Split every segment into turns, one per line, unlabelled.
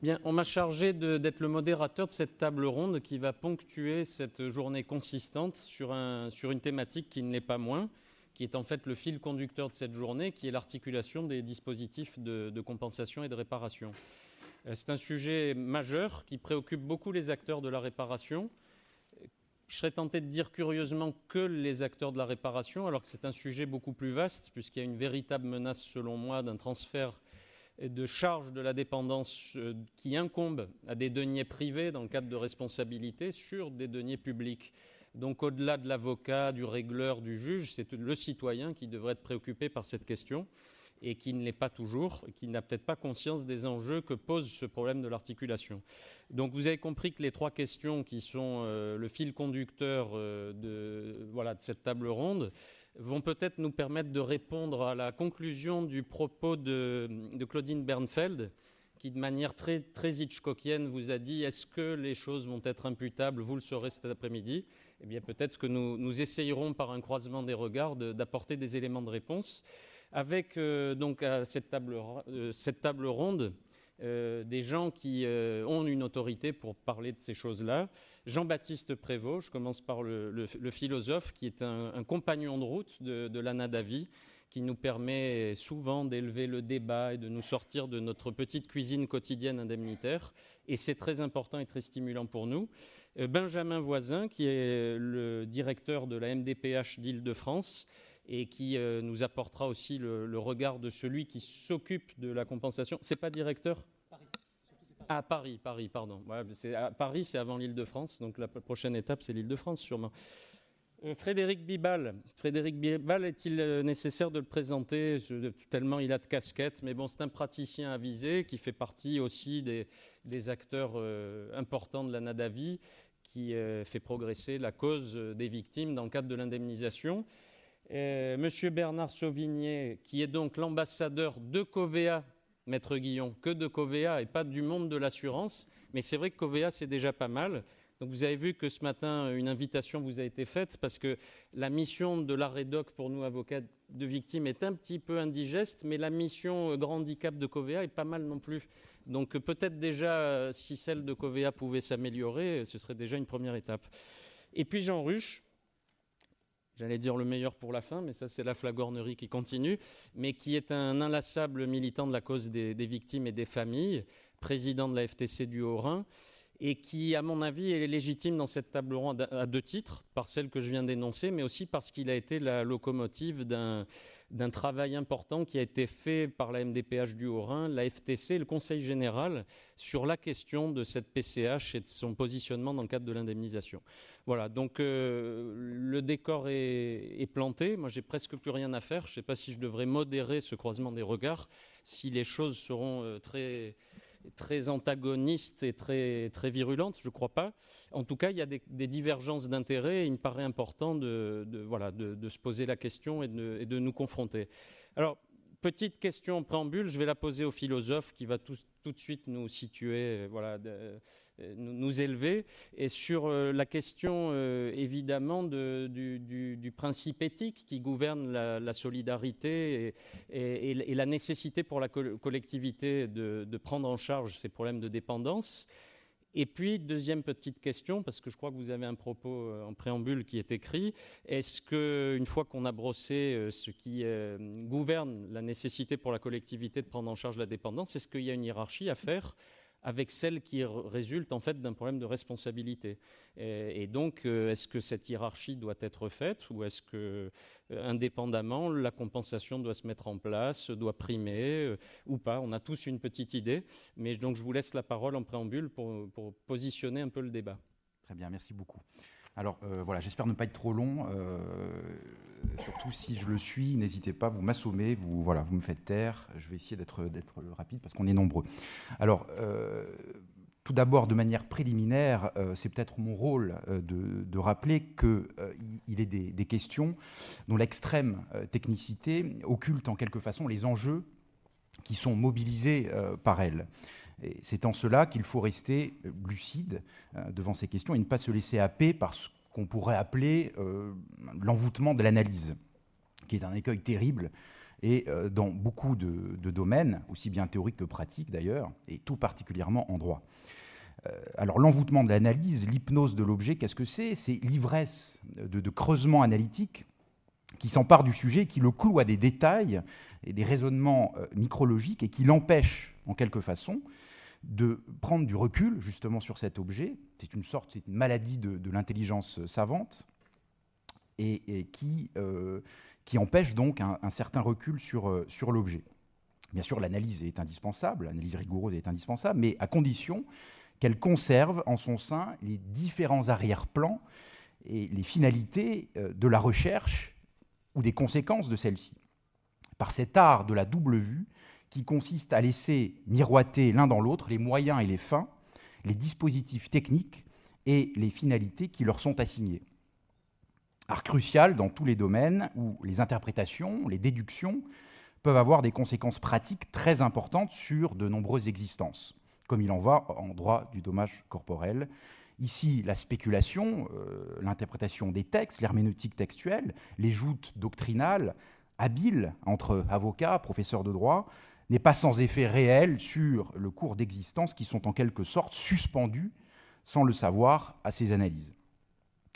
Bien, on m'a chargé d'être le modérateur de cette table ronde qui va ponctuer cette journée consistante sur une thématique qui ne l'est pas moins, qui est en fait le fil conducteur de cette journée, qui est l'articulation des dispositifs de compensation et de réparation. C'est un sujet majeur qui préoccupe beaucoup les acteurs de la réparation. Je serais tenté de dire curieusement que les acteurs de la réparation, alors que c'est un sujet beaucoup plus vaste, puisqu'il y a une véritable menace, selon moi, d'un transfert de charge de la dépendance qui incombe à des deniers privés dans le cadre de responsabilité sur des deniers publics. Donc au-delà de l'avocat, du régleur, du juge, c'est le citoyen qui devrait être préoccupé par cette question et qui ne l'est pas toujours, qui n'a peut-être pas conscience des enjeux que pose ce problème de l'articulation. Donc vous avez compris que les trois questions qui sont le fil conducteur de cette table ronde vont peut-être nous permettre de répondre à la conclusion du propos de Claudine Bernfeld, qui de manière très, très hitchcockienne vous a dit « Est-ce que les choses vont être imputables ? Vous le saurez cet après-midi ». Eh bien peut-être que nous essayerons par un croisement des regards d'apporter des éléments de réponse avec donc à cette table ronde des gens qui ont une autorité pour parler de ces choses-là. Jean-Baptiste Prévost, je commence par le philosophe, qui est un compagnon de route de l'Anna Davy, qui nous permet souvent d'élever le débat et de nous sortir de notre petite cuisine quotidienne indemnitaire. Et c'est très important et très stimulant pour nous. Benjamin Voisin, qui est le directeur de la MDPH d'Île-de-France, et qui nous apportera aussi le regard de celui qui s'occupe de la compensation. C'est pas directeur ? Paris. Paris, pardon. Ouais, Paris, c'est avant l'Île-de-France, donc la prochaine étape, c'est l'Île-de-France, sûrement. Frédéric Bibal. Frédéric Bibal, est-il nécessaire de le présenter tellement il a de casquettes, mais bon, c'est un praticien avisé qui fait partie aussi des acteurs importants de l'Anna Davy, qui fait progresser la cause des victimes dans le cadre de l'indemnisation. Monsieur Bernard Sauvigné, qui est donc l'ambassadeur de Covea, Maître Guillon, que de Covea et pas du monde de l'assurance. Mais c'est vrai que Covea, c'est déjà pas mal. Donc vous avez vu que ce matin, une invitation vous a été faite parce que la mission de l'AREDOC pour nous, avocats de victimes, est un petit peu indigeste, mais la mission grand handicap de Covea est pas mal non plus. Donc peut-être déjà, si celle de Covea pouvait s'améliorer, ce serait déjà une première étape. Et puis Jean Ruche, j'allais dire le meilleur pour la fin, mais ça c'est la flagornerie qui continue, mais qui est un inlassable militant de la cause des victimes et des familles, président de la FTC du Haut-Rhin, et qui, à mon avis, est légitime dans cette table ronde à deux titres, par celle que je viens d'énoncer, mais aussi parce qu'il a été la locomotive d'un travail important qui a été fait par la MDPH du Haut-Rhin, la FTC et le Conseil général sur la question de cette PCH et de son positionnement dans le cadre de l'indemnisation. Voilà, donc le décor est planté. Moi, j'ai presque plus rien à faire. Je ne sais pas si je devrais modérer ce croisement des regards, si les choses seront très antagonistes et très, très virulentes, je ne crois pas. En tout cas, il y a des divergences d'intérêts et il me paraît important de se poser la question et de nous confronter. Alors, petite question en préambule, je vais la poser au philosophe qui va tout de suite nous situer, nous élever. Et sur la question, évidemment, du principe éthique qui gouverne la solidarité et la nécessité pour la collectivité de prendre en charge ces problèmes de dépendance. Et puis, deuxième petite question, parce que je crois que vous avez un propos en préambule qui est écrit, est-ce qu'une fois qu'on a brossé ce qui gouverne la nécessité pour la collectivité de prendre en charge la dépendance, est-ce qu'il y a une hiérarchie à faire avec celle qui résulte en fait d'un problème de responsabilité. Et donc, est-ce que cette hiérarchie doit être faite ou est-ce que, indépendamment, la compensation doit se mettre en place, doit primer ou pas? On a tous une petite idée, mais donc je vous laisse la parole en préambule pour positionner un peu le débat.
Très bien, merci beaucoup. Alors voilà, j'espère ne pas être trop long, surtout si je le suis, n'hésitez pas, vous m'assommez, vous me faites taire, je vais essayer d'être rapide parce qu'on est nombreux. Alors, tout d'abord, de manière préliminaire, c'est peut-être mon rôle de rappeler qu'il est des questions dont l'extrême technicité occulte en quelque façon les enjeux qui sont mobilisés par elles. Et c'est en cela qu'il faut rester lucide devant ces questions et ne pas se laisser happer par ce qu'on pourrait appeler l'envoûtement de l'analyse, qui est un écueil terrible et dans beaucoup de domaines, aussi bien théoriques que pratiques d'ailleurs, et tout particulièrement en droit. Alors l'envoûtement de l'analyse, l'hypnose de l'objet, qu'est-ce que c'est? C'est l'ivresse de creusement analytique qui s'empare du sujet, qui le cloue à des détails et des raisonnements micrologiques et qui l'empêche, en quelque façon, de prendre du recul justement sur cet objet. C'est une maladie de l'intelligence savante et qui empêche donc un certain recul sur l'objet. Bien sûr, l'analyse est indispensable, l'analyse rigoureuse est indispensable, mais à condition qu'elle conserve en son sein les différents arrière-plans et les finalités de la recherche ou des conséquences de celle-ci. Par cet art de la double vue qui consiste à laisser miroiter l'un dans l'autre les moyens et les fins, les dispositifs techniques et les finalités qui leur sont assignés. Art crucial dans tous les domaines où les interprétations, les déductions peuvent avoir des conséquences pratiques très importantes sur de nombreuses existences, comme il en va en droit du dommage corporel. Ici, la spéculation, l'interprétation des textes, l'herméneutique textuelle, les joutes doctrinales habiles entre avocats, professeurs de droit, n'est pas sans effet réel sur le cours d'existence qui sont en quelque sorte suspendus, sans le savoir, à ces analyses.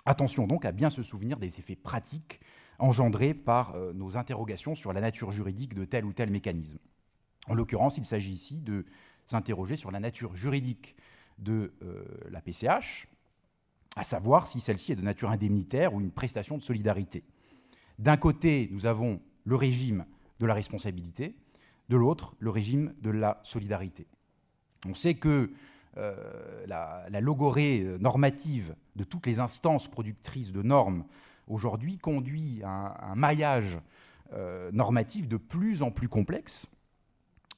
Attention donc à bien se souvenir des effets pratiques engendrés par nos interrogations sur la nature juridique de tel ou tel mécanisme. En l'occurrence, il s'agit ici de s'interroger sur la nature juridique de la PCH, à savoir si celle-ci est de nature indemnitaire ou une prestation de solidarité. D'un côté, nous avons le régime de la responsabilité, de l'autre, le régime de la solidarité. On sait que la logorée normative de toutes les instances productrices de normes aujourd'hui conduit à un maillage normatif de plus en plus complexe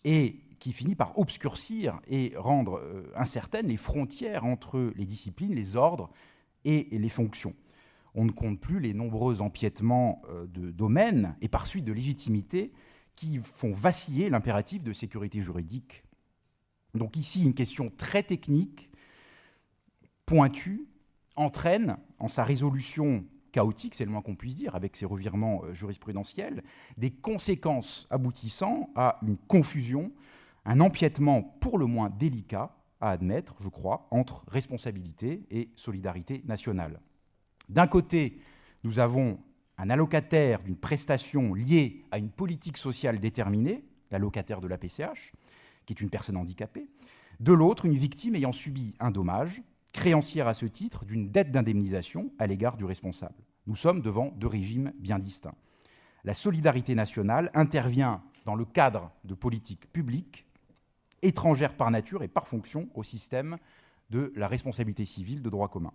et qui finit par obscurcir et rendre incertaines les frontières entre les disciplines, les ordres et les fonctions. On ne compte plus les nombreux empiètements de domaines et par suite de légitimité qui font vaciller l'impératif de sécurité juridique. Donc ici, une question très technique, pointue, entraîne en sa résolution chaotique, c'est le moins qu'on puisse dire, avec ses revirements jurisprudentiels, des conséquences aboutissant à une confusion, un empiètement pour le moins délicat à admettre, je crois, entre responsabilité et solidarité nationale. D'un côté, nous avons un allocataire d'une prestation liée à une politique sociale déterminée, l'allocataire de la PCH, qui est une personne handicapée. De l'autre, une victime ayant subi un dommage, créancière à ce titre d'une dette d'indemnisation à l'égard du responsable. Nous sommes devant deux régimes bien distincts. La solidarité nationale intervient dans le cadre de politiques publiques, étrangères par nature et par fonction au système de la responsabilité civile de droit commun.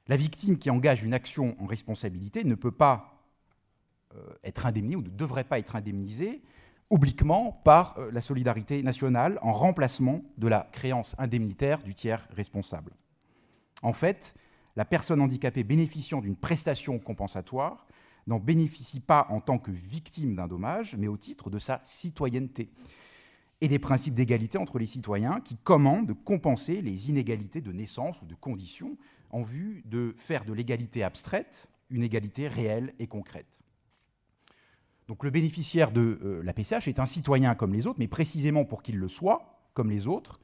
La victime qui engage une action en responsabilité ne peut pas être indemnisée ou ne devrait pas être indemnisée obliquement par la solidarité nationale en remplacement de la créance indemnitaire du tiers responsable. En fait, la personne handicapée bénéficiant d'une prestation compensatoire n'en bénéficie pas en tant que victime d'un dommage, mais au titre de sa citoyenneté et des principes d'égalité entre les citoyens qui commandent de compenser les inégalités de naissance ou de conditions en vue de faire de l'égalité abstraite une égalité réelle et concrète. Donc le bénéficiaire de la PCH est un citoyen comme les autres, mais précisément pour qu'il le soit, comme les autres,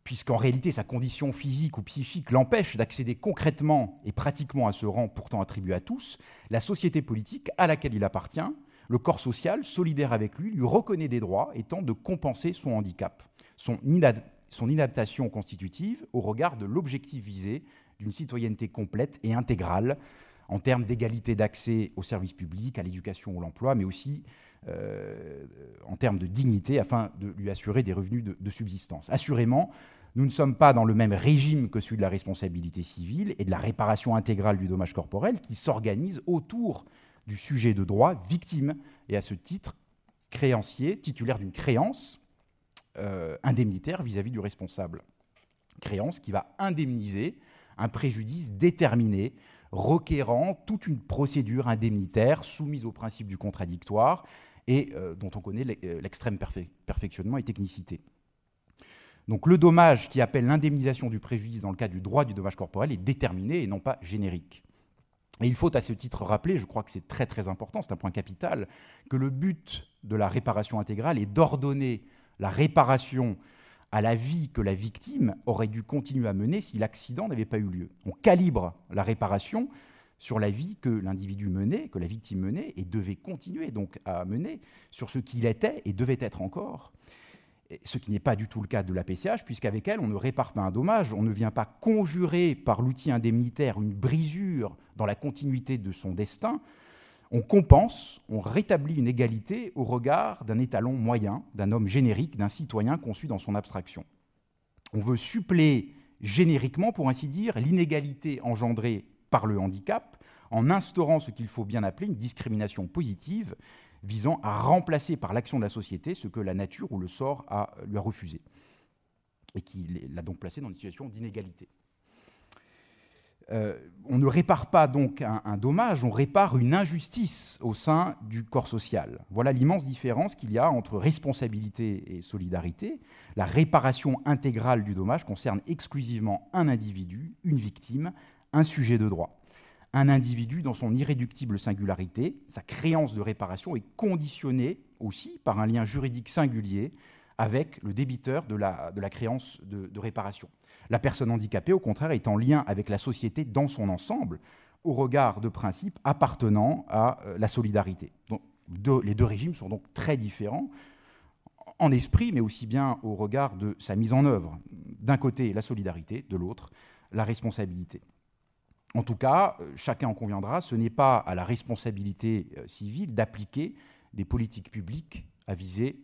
puisqu'en réalité sa condition physique ou psychique l'empêche d'accéder concrètement et pratiquement à ce rang pourtant attribué à tous, la société politique à laquelle il appartient, le corps social, solidaire avec lui reconnaît des droits et tente de compenser son handicap, son inadaptation constitutive au regard de l'objectif visé d'une citoyenneté complète et intégrale en termes d'égalité d'accès aux services publics, à l'éducation ou à l'emploi, mais aussi en termes de dignité afin de lui assurer des revenus de subsistance. Assurément, nous ne sommes pas dans le même régime que celui de la responsabilité civile et de la réparation intégrale du dommage corporel qui s'organise autour du sujet de droit victime et à ce titre créancier, titulaire d'une créance indemnitaire vis-à-vis du responsable. Créance qui va indemniser un préjudice déterminé requérant toute une procédure indemnitaire soumise au principe du contradictoire et dont on connaît l'extrême perfectionnement et technicité. Donc le dommage qui appelle l'indemnisation du préjudice dans le cadre du droit du dommage corporel est déterminé et non pas générique. Et il faut à ce titre rappeler, je crois que c'est très très important, c'est un point capital, que le but de la réparation intégrale est d'ordonner la réparation à la vie que la victime aurait dû continuer à mener si l'accident n'avait pas eu lieu. On calibre la réparation sur la vie que l'individu menait, que la victime menait, et devait continuer donc à mener, sur ce qu'il était et devait être encore, ce qui n'est pas du tout le cas de la PCH, puisqu'avec elle, on ne répare pas un dommage, on ne vient pas conjurer par l'outil indemnitaire une brisure dans la continuité de son destin, on compense, on rétablit une égalité au regard d'un étalon moyen, d'un homme générique, d'un citoyen conçu dans son abstraction. On veut suppléer génériquement, pour ainsi dire, l'inégalité engendrée par le handicap, en instaurant ce qu'il faut bien appeler une discrimination positive, visant à remplacer par l'action de la société ce que la nature ou le sort lui a refusé, et qui l'a donc placé dans une situation d'inégalité. On ne répare pas donc un dommage, on répare une injustice au sein du corps social. Voilà l'immense différence qu'il y a entre responsabilité et solidarité. La réparation intégrale du dommage concerne exclusivement un individu, une victime, un sujet de droit. Un individu dans son irréductible singularité, sa créance de réparation est conditionnée aussi par un lien juridique singulier avec le débiteur de la créance de réparation. La personne handicapée, au contraire, est en lien avec la société dans son ensemble, au regard de principes appartenant à la solidarité. Donc, les deux régimes sont donc très différents en esprit, mais aussi bien au regard de sa mise en œuvre. D'un côté, la solidarité, de l'autre, la responsabilité. En tout cas, chacun en conviendra, ce n'est pas à la responsabilité civile d'appliquer des politiques publiques à visée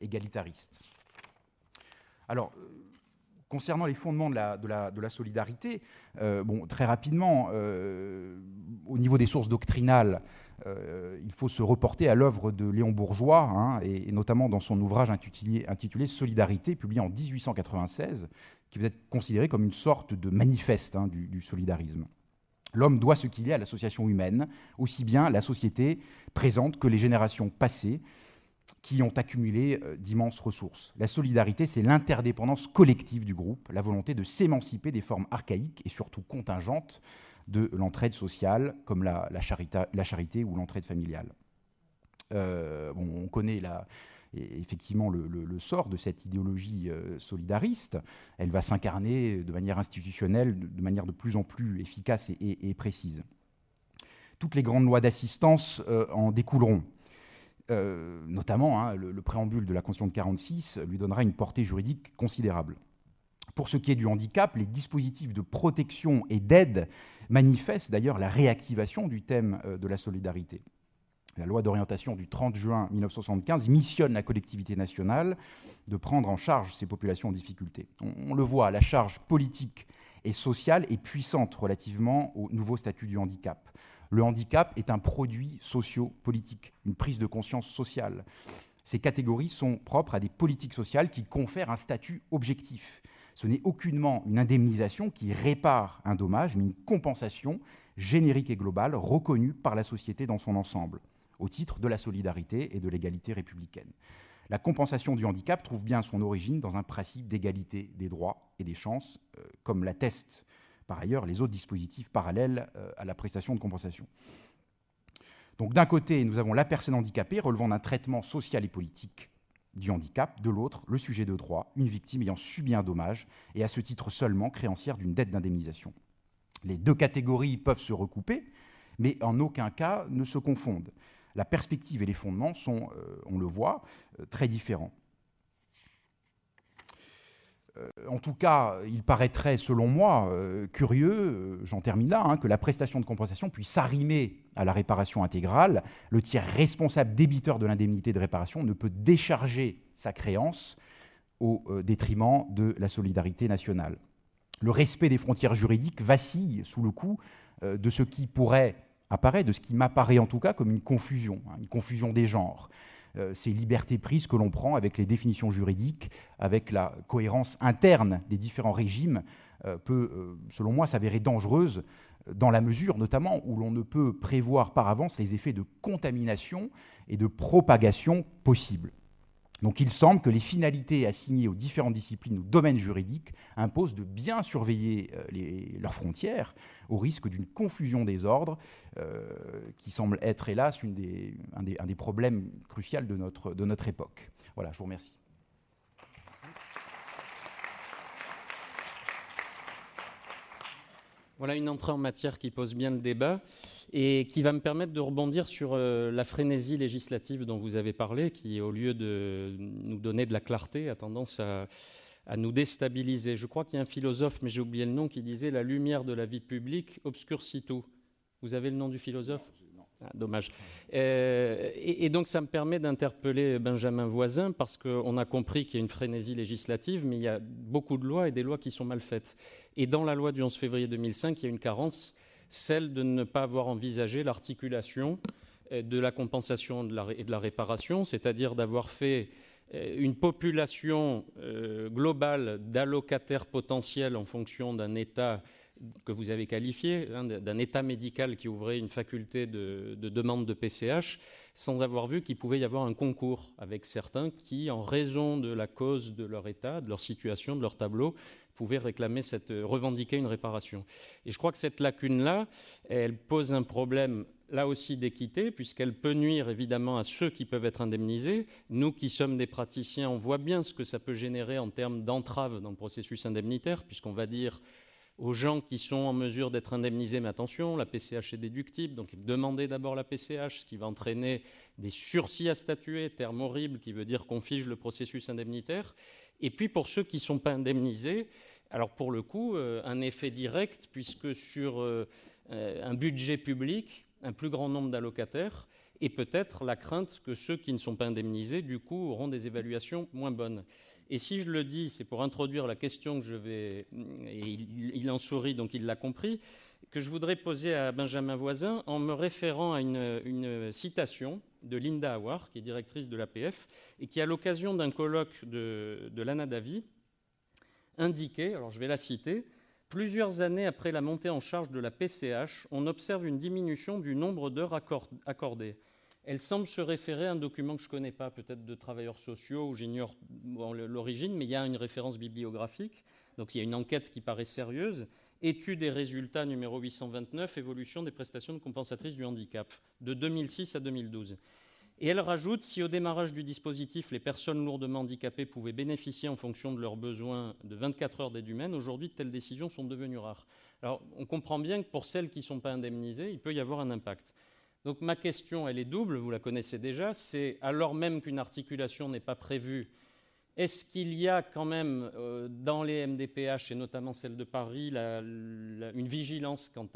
égalitariste. Alors, concernant les fondements de la solidarité, très rapidement, au niveau des sources doctrinales, il faut se reporter à l'œuvre de Léon Bourgeois, et notamment dans son ouvrage intitulé Solidarité, publié en 1896, qui peut être considéré comme une sorte de manifeste du solidarisme. L'homme doit ce qu'il est à l'association humaine, aussi bien la société présente que les générations passées, qui ont accumulé d'immenses ressources. La solidarité, c'est l'interdépendance collective du groupe, la volonté de s'émanciper des formes archaïques et surtout contingentes de l'entraide sociale, comme la charité ou l'entraide familiale. On connaît effectivement le sort de cette idéologie solidariste. Elle va s'incarner de manière institutionnelle, de manière de plus en plus efficace et précise. Toutes les grandes lois d'assistance en découleront. Notamment, le préambule de la Constitution de 1946 lui donnera une portée juridique considérable. Pour ce qui est du handicap, les dispositifs de protection et d'aide manifestent d'ailleurs la réactivation du thème de la solidarité. La loi d'orientation du 30 juin 1975 missionne la collectivité nationale de prendre en charge ces populations en difficulté. On le voit, la charge politique et sociale est puissante relativement au nouveau statut du handicap. Le handicap est un produit socio-politique, une prise de conscience sociale. Ces catégories sont propres à des politiques sociales qui confèrent un statut objectif. Ce n'est aucunement une indemnisation qui répare un dommage, mais une compensation générique et globale reconnue par la société dans son ensemble, au titre de la solidarité et de l'égalité républicaine. La compensation du handicap trouve bien son origine dans un principe d'égalité des droits et des chances, comme l'attestent par ailleurs les autres dispositifs parallèles à la prestation de compensation. Donc d'un côté, nous avons la personne handicapée relevant d'un traitement social et politique du handicap, de l'autre, le sujet de droit, une victime ayant subi un dommage et à ce titre seulement créancière d'une dette d'indemnisation. Les deux catégories peuvent se recouper, mais en aucun cas ne se confondent. La perspective et les fondements sont, on le voit, très différents. En tout cas, il paraîtrait, selon moi, curieux, j'en termine là, que la prestation de compensation puisse arrimer à la réparation intégrale. Le tiers responsable débiteur de l'indemnité de réparation ne peut décharger sa créance au détriment de la solidarité nationale. Le respect des frontières juridiques vacille sous le coup de ce qui pourrait apparaître, de ce qui m'apparaît en tout cas comme une confusion des genres. Ces libertés prises que l'on prend avec les définitions juridiques, avec la cohérence interne des différents régimes, peut, selon moi, s'avérer dangereuse dans la mesure, notamment, où l'on ne peut prévoir par avance les effets de contamination et de propagation possibles. Donc il semble que les finalités assignées aux différentes disciplines ou domaines juridiques imposent de bien surveiller leurs frontières au risque d'une confusion des ordres qui semble être hélas un des problèmes cruciaux de notre époque. Voilà, je vous remercie.
Voilà une entrée en matière qui pose bien le débat et qui va me permettre de rebondir sur la frénésie législative dont vous avez parlé, qui, au lieu de nous donner de la clarté, a tendance à nous déstabiliser. Je crois qu'il y a un philosophe, mais j'ai oublié le nom, qui disait « La lumière de la vie publique obscurcit tout ». Vous avez le nom du philosophe ? Ah, dommage. Et donc ça me permet d'interpeller Benjamin Voisin, parce qu'on a compris qu'il y a une frénésie législative, mais il y a beaucoup de lois et des lois qui sont mal faites. Et dans la loi du 11 février 2005, il y a une carence, celle de ne pas avoir envisagé l'articulation de la compensation et de la réparation, c'est-à-dire d'avoir fait une population globale d'allocataires potentiels en fonction d'un état que vous avez qualifié, d'un état médical qui ouvrait une faculté de demande de PCH, sans avoir vu qu'il pouvait y avoir un concours avec certains qui, en raison de la cause de leur état, de leur situation, de leur tableau, pouvaient revendiquer une réparation. Et je crois que cette lacune-là, elle pose un problème là aussi d'équité, puisqu'elle peut nuire évidemment à ceux qui peuvent être indemnisés. Nous qui sommes des praticiens, on voit bien ce que ça peut générer en termes d'entrave dans le processus indemnitaire, puisqu'on va dire aux gens qui sont en mesure d'être indemnisés, mais attention, la PCH est déductible, donc demandez d'abord la PCH, ce qui va entraîner des sursis à statuer, terme horrible qui veut dire qu'on fige le processus indemnitaire. Et puis pour ceux qui ne sont pas indemnisés, alors pour le coup, un effet direct, puisque sur un budget public, un plus grand nombre d'allocataires, et peut-être la crainte que ceux qui ne sont pas indemnisés, du coup, auront des évaluations moins bonnes. Et si je le dis, c'est pour introduire la question que je vais... Et il en sourit, donc il l'a compris, que je voudrais poser à Benjamin Voisin en me référant à une citation de Linda Hawar, qui est directrice de l'APF, et qui, à l'occasion d'un colloque de l'ANADAVI, indiquait, alors je vais la citer, « Plusieurs années après la montée en charge de la PCH, on observe une diminution du nombre d'heures accordées. » Elle semble se référer à un document que je ne connais pas, peut-être de travailleurs sociaux, où j'ignore l'origine, mais il y a une référence bibliographique. Donc il y a une enquête qui paraît sérieuse. Études et résultats numéro 829, évolution des prestations compensatrices du handicap, de 2006 à 2012. Et elle rajoute, si au démarrage du dispositif, les personnes lourdement handicapées pouvaient bénéficier en fonction de leurs besoins de 24 heures d'aide humaine, aujourd'hui, telles décisions sont devenues rares. Alors on comprend bien que pour celles qui ne sont pas indemnisées, il peut y avoir un impact. Donc ma question, elle est double, vous la connaissez déjà, c'est alors même qu'une articulation n'est pas prévue, est-ce qu'il y a quand même dans les MDPH, et notamment celle de Paris, une vigilance quant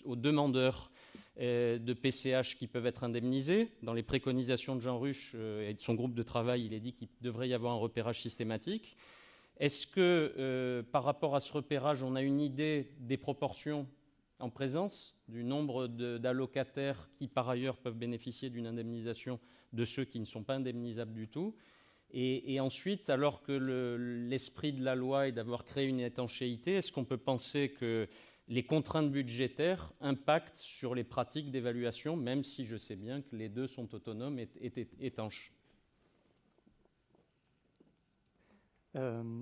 aux demandeurs de PCH qui peuvent être indemnisés? Dans les préconisations de Jean Ruche et de son groupe de travail, il est dit qu'il devrait y avoir un repérage systématique. Est-ce que par rapport à ce repérage, on a une idée des proportions en présence du nombre d'allocataires qui, par ailleurs, peuvent bénéficier d'une indemnisation de ceux qui ne sont pas indemnisables du tout. Et ensuite, alors que l'esprit de la loi est d'avoir créé une étanchéité, est-ce qu'on peut penser que les contraintes budgétaires impactent sur les pratiques d'évaluation, même si je sais bien que les deux sont autonomes et étanches?
Bien,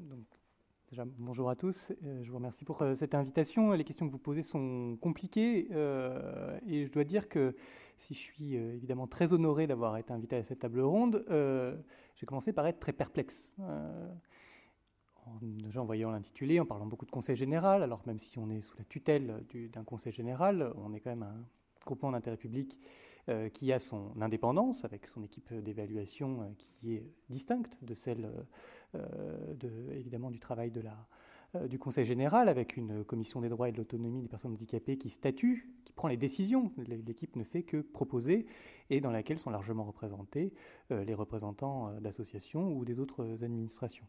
donc... Déjà, bonjour à tous, je vous remercie pour cette invitation. Les questions que vous posez sont compliquées et je dois dire que si je suis évidemment très honoré d'avoir été invité à cette table ronde, j'ai commencé par être très perplexe. Déjà en voyant l'intitulé, en parlant beaucoup de conseil général, alors même si on est sous la tutelle d'un conseil général, on est quand même un groupement d'intérêt public qui a son indépendance, avec son équipe d'évaluation qui est distincte de celle évidemment du travail du Conseil général, avec une commission des droits et de l'autonomie des personnes handicapées qui statue, qui prend les décisions. L'équipe ne fait que proposer et dans laquelle sont largement représentés les représentants d'associations ou des autres administrations.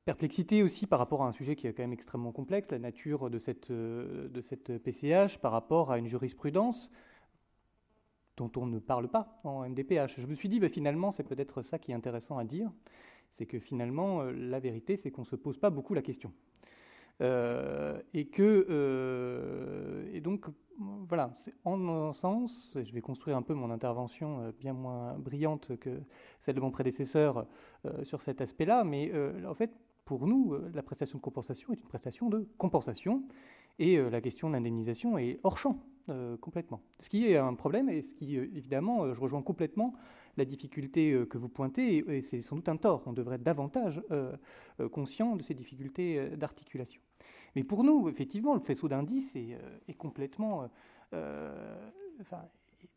Perplexité aussi par rapport à un sujet qui est quand même extrêmement complexe, la nature de cette PCH par rapport à une jurisprudence dont on ne parle pas en MDPH. Je me suis dit, finalement, c'est peut-être ça qui est intéressant à dire, c'est que finalement, la vérité, c'est qu'on ne se pose pas beaucoup la question. Et donc, voilà, c'est en un sens, je vais construire un peu mon intervention bien moins brillante que celle de mon prédécesseur sur cet aspect-là, mais en fait, pour nous, la prestation de compensation est une prestation de compensation, et la question de l'indemnisation est hors champ, complètement. Ce qui est un problème, et ce qui, évidemment, je rejoins complètement la difficulté que vous pointez, et c'est sans doute un tort. On devrait être davantage conscient de ces difficultés d'articulation. Mais pour nous, effectivement, le faisceau d'indices est complètement, tout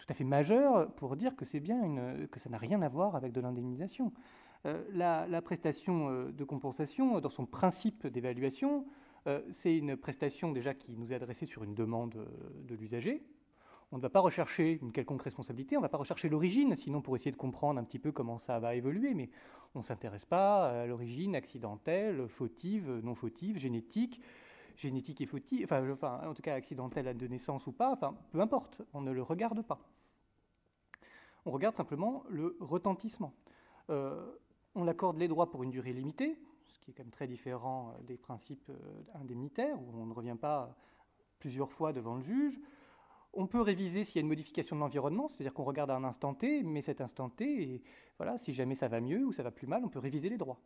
à fait majeur pour dire que c'est bien que ça n'a rien à voir avec de l'indemnisation. La prestation de compensation, dans son principe d'évaluation, c'est une prestation déjà qui nous est adressée sur une demande de l'usager. On ne va pas rechercher une quelconque responsabilité, on ne va pas rechercher l'origine, sinon pour essayer de comprendre un petit peu comment ça va évoluer, mais on ne s'intéresse pas à l'origine accidentelle, fautive, non fautive, génétique et fautive, enfin en tout cas accidentelle de naissance ou pas, enfin peu importe, on ne le regarde pas. On regarde simplement le retentissement. On accorde les droits pour une durée limitée, ce qui est quand même très différent des principes indemnitaires, où on ne revient pas plusieurs fois devant le juge. On peut réviser s'il y a une modification de l'environnement, c'est-à-dire qu'on regarde à un instant T, mais cet instant T, et voilà, si jamais ça va mieux ou ça va plus mal, on peut réviser les droits.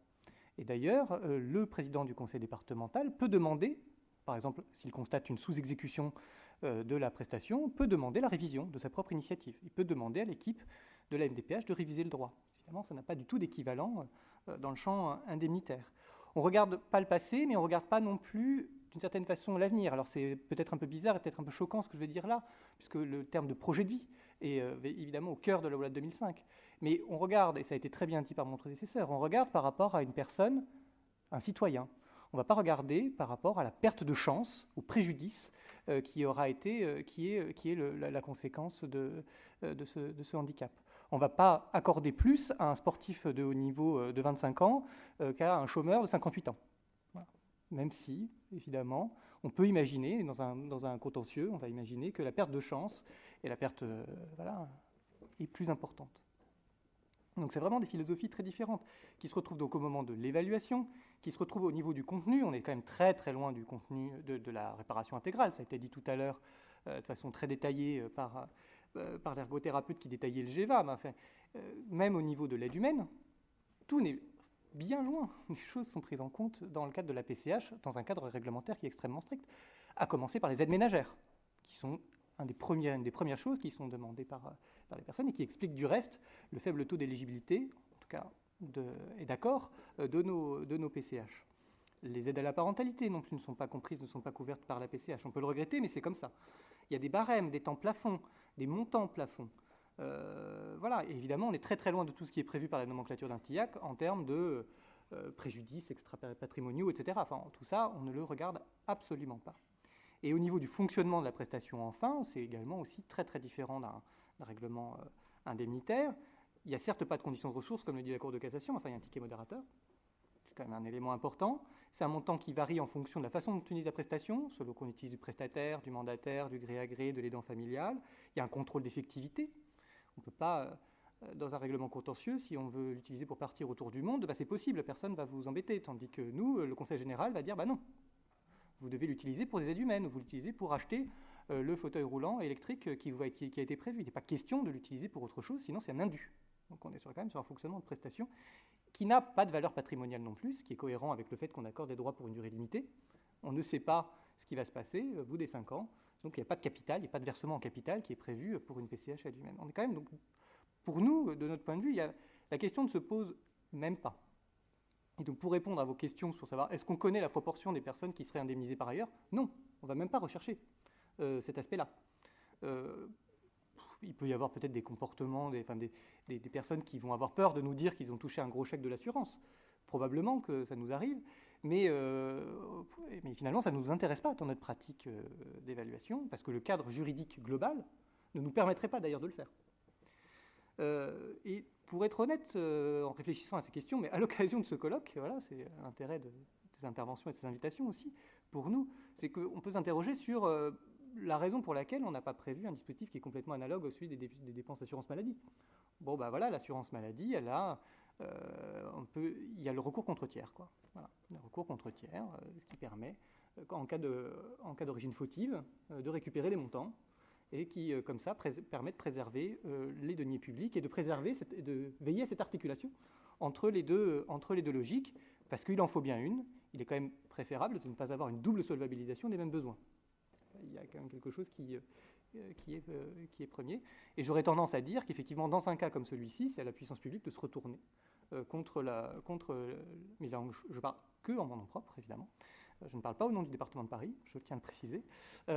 Et d'ailleurs, le président du conseil départemental peut demander, par exemple, s'il constate une sous-exécution de la prestation, peut demander la révision de sa propre initiative. Il peut demander à l'équipe de la MDPH de réviser le droit. Évidemment, ça n'a pas du tout d'équivalent dans le champ indemnitaire. On ne regarde pas le passé, mais on ne regarde pas non plus, d'une certaine façon, l'avenir. Alors c'est peut-être un peu bizarre et peut-être un peu choquant ce que je vais dire là, puisque le terme de projet de vie est évidemment au cœur de la loi de 2005. Mais on regarde, et ça a été très bien dit par mon prédécesseur, on regarde par rapport à une personne, un citoyen. On ne va pas regarder par rapport à la perte de chance, au préjudice qui aura été, qui est la conséquence de ce handicap. On ne va pas accorder plus à un sportif de haut niveau de 25 ans qu'à un chômeur de 58 ans. Voilà. Même si, évidemment, on peut imaginer, dans un contentieux, on va imaginer que la perte de chance et la perte est plus importante. Donc c'est vraiment des philosophies très différentes qui se retrouvent donc au moment de l'évaluation, qui se retrouvent au niveau du contenu. On est quand même très très loin du contenu de la réparation intégrale. Ça a été dit tout à l'heure de façon très détaillée par l'ergothérapeute qui détaillait le GEVA. Mais enfin, même au niveau de l'aide humaine, tout n'est bien loin. Les choses sont prises en compte dans le cadre de la PCH, dans un cadre réglementaire qui est extrêmement strict, à commencer par les aides ménagères, qui sont une des premières choses qui sont demandées par les personnes et qui expliquent du reste le faible taux d'éligibilité, en tout cas et d'accord, de nos PCH. Les aides à la parentalité non plus ne sont pas comprises, ne sont pas couvertes par la PCH. On peut le regretter, mais c'est comme ça. Il y a des barèmes, des temps plafonds, des montants plafonds. Voilà, et évidemment, on est très très loin de tout ce qui est prévu par la nomenclature d'un TIAC en termes de préjudices extra-patrimoniaux, etc. Enfin, tout ça, on ne le regarde absolument pas. Et au niveau du fonctionnement de la prestation, enfin, c'est également aussi très très différent d'un règlement indemnitaire. Il n'y a certes pas de conditions de ressources, comme le dit la Cour de cassation, enfin il y a un ticket modérateur. C'est quand même un élément important. C'est un montant qui varie en fonction de la façon dont on utilise la prestation, selon qu'on utilise du prestataire, du mandataire, du gré à gré, de l'aidant familial. Il y a un contrôle d'effectivité. On ne peut pas, dans un règlement contentieux, si on veut l'utiliser pour partir autour du monde, c'est possible, personne ne va vous embêter. Tandis que nous, le Conseil général va dire, non. Vous devez l'utiliser pour des aides humaines, ou vous l'utilisez pour acheter le fauteuil roulant électrique qui a été prévu. Il n'est pas question de l'utiliser pour autre chose, sinon c'est un indu. Donc on est quand même sur un fonctionnement de prestation qui n'a pas de valeur patrimoniale non plus, ce qui est cohérent avec le fait qu'on accorde des droits pour une durée limitée. On ne sait pas ce qui va se passer au bout des 5 ans, donc il n'y a pas de capital, il n'y a pas de versement en capital qui est prévu pour une PCH aide humaine. On est quand même, donc, pour nous, de notre point de vue, la question ne se pose même pas. Et donc pour répondre à vos questions, pour savoir est-ce qu'on connaît la proportion des personnes qui seraient indemnisées par ailleurs, non, on ne va même pas rechercher cet aspect-là. Il peut y avoir peut-être des comportements, des personnes qui vont avoir peur de nous dire qu'ils ont touché un gros chèque de l'assurance. Probablement que ça nous arrive, mais finalement ça ne nous intéresse pas dans notre pratique d'évaluation, parce que le cadre juridique global ne nous permettrait pas d'ailleurs de le faire. Et pour être honnête, en réfléchissant à ces questions, mais à l'occasion de ce colloque, voilà, c'est l'intérêt de ces interventions et de ces invitations aussi, pour nous, c'est qu'on peut s'interroger sur la raison pour laquelle on n'a pas prévu un dispositif qui est complètement analogue à celui des dépenses d'assurance maladie. Bon, voilà, l'assurance maladie, il y a le recours contre tiers, quoi. Voilà, le recours contre tiers, ce qui permet en cas d'origine fautive, de récupérer les montants, et qui, comme ça, permet de préserver les deniers publics et de veiller à cette articulation entre les deux logiques, parce qu'il en faut bien une. Il est quand même préférable de ne pas avoir une double solvabilisation des mêmes besoins. Il y a quand même quelque chose qui est premier. Et j'aurais tendance à dire qu'effectivement, dans un cas comme celui-ci, c'est à la puissance publique de se retourner mais là, je parle que en mon nom propre, évidemment. Je ne parle pas au nom du département de Paris, je tiens à le préciser. Il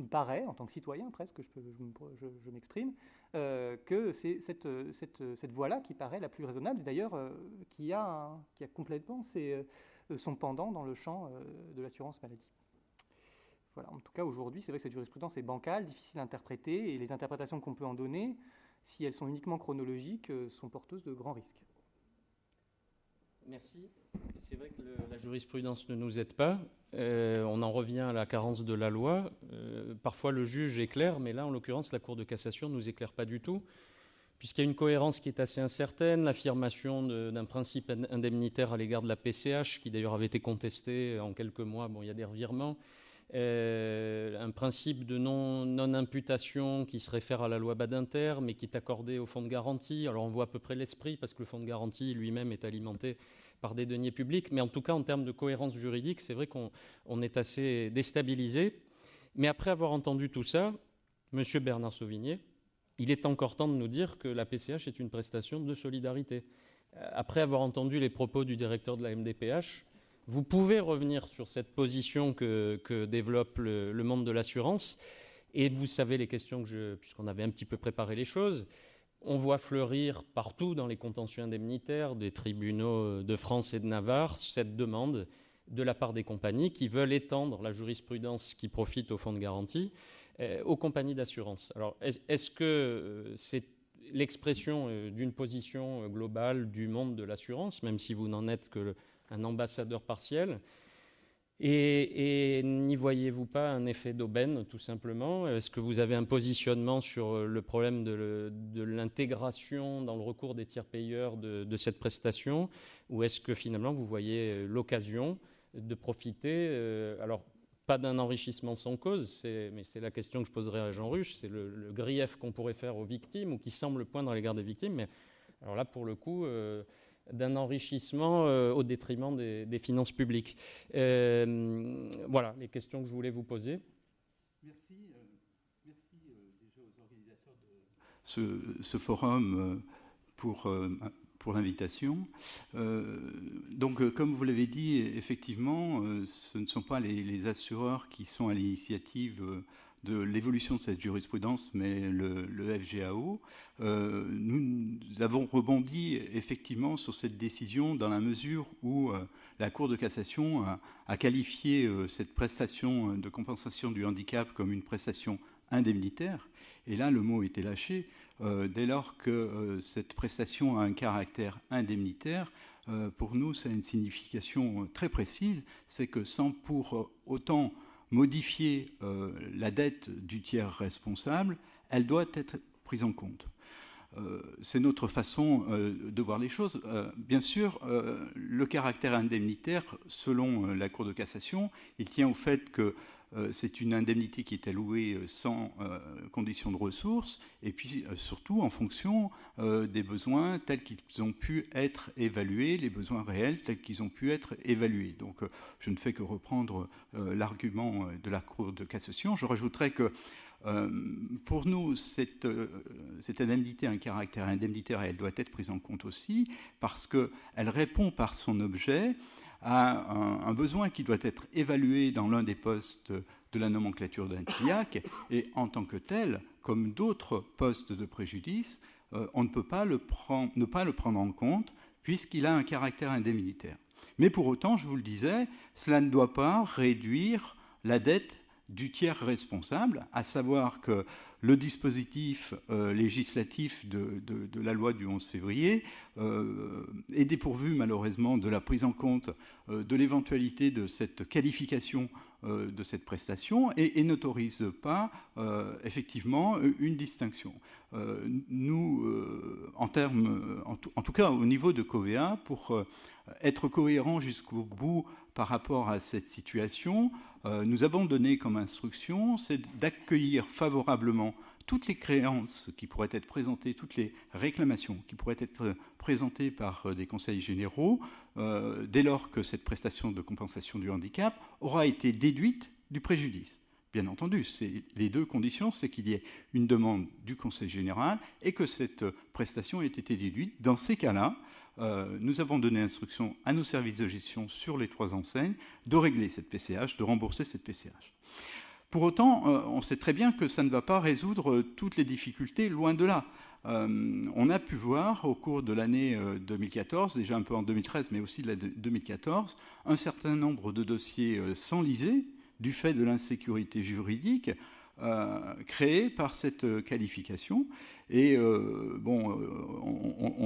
me paraît, en tant que citoyen presque, je m'exprime, que c'est cette voie-là qui paraît la plus raisonnable, et d'ailleurs qui a complètement son pendant dans le champ de l'assurance maladie. Voilà. En tout cas, aujourd'hui, c'est vrai que cette jurisprudence est bancale, difficile à interpréter, et les interprétations qu'on peut en donner, si elles sont uniquement chronologiques, sont porteuses de grands risques.
Merci. C'est vrai que la jurisprudence ne nous aide pas. On en revient à la carence de la loi. Parfois, le juge éclaire, mais là, en l'occurrence, la Cour de cassation ne nous éclaire pas du tout, puisqu'il y a une cohérence qui est assez incertaine, l'affirmation d'un principe indemnitaire à l'égard de la PCH, qui d'ailleurs avait été contesté en quelques mois. Bon, il y a des revirements. Un principe de non-imputation qui se réfère à la loi Badinter, mais qui est accordé au fonds de garantie. Alors on voit à peu près l'esprit, parce que le fonds de garantie lui-même est alimenté par des deniers publics, mais en tout cas en termes de cohérence juridique, c'est vrai qu'on est assez déstabilisé. Mais après avoir entendu tout ça, M. Bernard Sauvigné, il est encore temps de nous dire que la PCH est une prestation de solidarité. Après avoir entendu les propos du directeur de la MDPH, vous pouvez revenir sur cette position que développe le monde de l'assurance. Et vous savez les questions puisqu'on avait un petit peu préparé les choses, on voit fleurir partout dans les contentieux indemnitaires des tribunaux de France et de Navarre cette demande de la part des compagnies qui veulent étendre la jurisprudence qui profite au fonds de garantie aux compagnies d'assurance. Alors, est-ce que c'est l'expression d'une position globale du monde de l'assurance, même si vous n'en êtes que un ambassadeur partiel, et n'y voyez-vous pas un effet d'aubaine, tout simplement? Est-ce que vous avez un positionnement sur le problème de l'intégration dans le recours des tiers payeurs de cette prestation, ou est-ce que finalement vous voyez l'occasion de profiter, alors pas d'un enrichissement sans cause, mais c'est la question que je poserai à Jean Ruche, c'est le grief qu'on pourrait faire aux victimes, ou qui semble poindre à l'égard des victimes, mais alors là, pour le coup, d'un enrichissement au détriment des finances publiques. Voilà les questions que je voulais vous poser.
Merci déjà aux organisateurs de ce forum pour l'invitation. Donc, comme vous l'avez dit, effectivement, ce ne sont pas les assureurs qui sont à l'initiative de l'évolution de cette jurisprudence, mais le FGAO. Nous avons rebondi effectivement sur cette décision dans la mesure où la Cour de cassation a qualifié cette prestation de compensation du handicap comme une prestation indemnitaire. Et là, le mot était lâché. Dès lors que cette prestation a un caractère indemnitaire, pour nous, ça a une signification très précise. C'est que sans pour autant modifier la dette du tiers responsable, elle doit être prise en compte. C'est notre façon de voir les choses. Bien sûr, le caractère indemnitaire, selon la Cour de cassation, il tient au fait que c'est une indemnité qui est allouée sans condition de ressources, et puis surtout en fonction des besoins tels qu'ils ont pu être évalués, les besoins réels tels qu'ils ont pu être évalués. Donc je ne fais que reprendre l'argument de la Cour de cassation. Je rajouterai que pour nous, cette indemnité a un caractère indemnitaire et elle doit être prise en compte aussi parce qu'elle répond par son objet à un besoin qui doit être évalué dans l'un des postes de la nomenclature d'un TIAC, et en tant que tel, comme d'autres postes de préjudice, on ne peut pas ne pas le prendre en compte puisqu'il a un caractère indemnitaire. Mais pour autant, je vous le disais, cela ne doit pas réduire la dette du tiers responsable, à savoir que le dispositif législatif de la loi du 11 février est dépourvu malheureusement de la prise en compte de l'éventualité de cette qualification de cette prestation et n'autorise pas effectivement une distinction. Nous, en tout cas au niveau de Covea, pour être cohérent jusqu'au bout par rapport à cette situation, nous avons donné comme instruction, c'est d'accueillir favorablement toutes les créances qui pourraient être présentées, toutes les réclamations qui pourraient être présentées par des conseils généraux, dès lors que cette prestation de compensation du handicap aura été déduite du préjudice. Bien entendu, les deux conditions, c'est qu'il y ait une demande du Conseil général et que cette prestation ait été déduite. Dans ces cas-là, nous avons donné instruction à nos services de gestion sur les 3 enseignes de régler cette PCH, de rembourser cette PCH. Pour autant, on sait très bien que ça ne va pas résoudre toutes les difficultés, loin de là. On a pu voir au cours de l'année 2014, déjà un peu en 2013, mais aussi de l'année 2014, un certain nombre de dossiers s'enliser du fait de l'insécurité juridique créée par cette qualification. Et on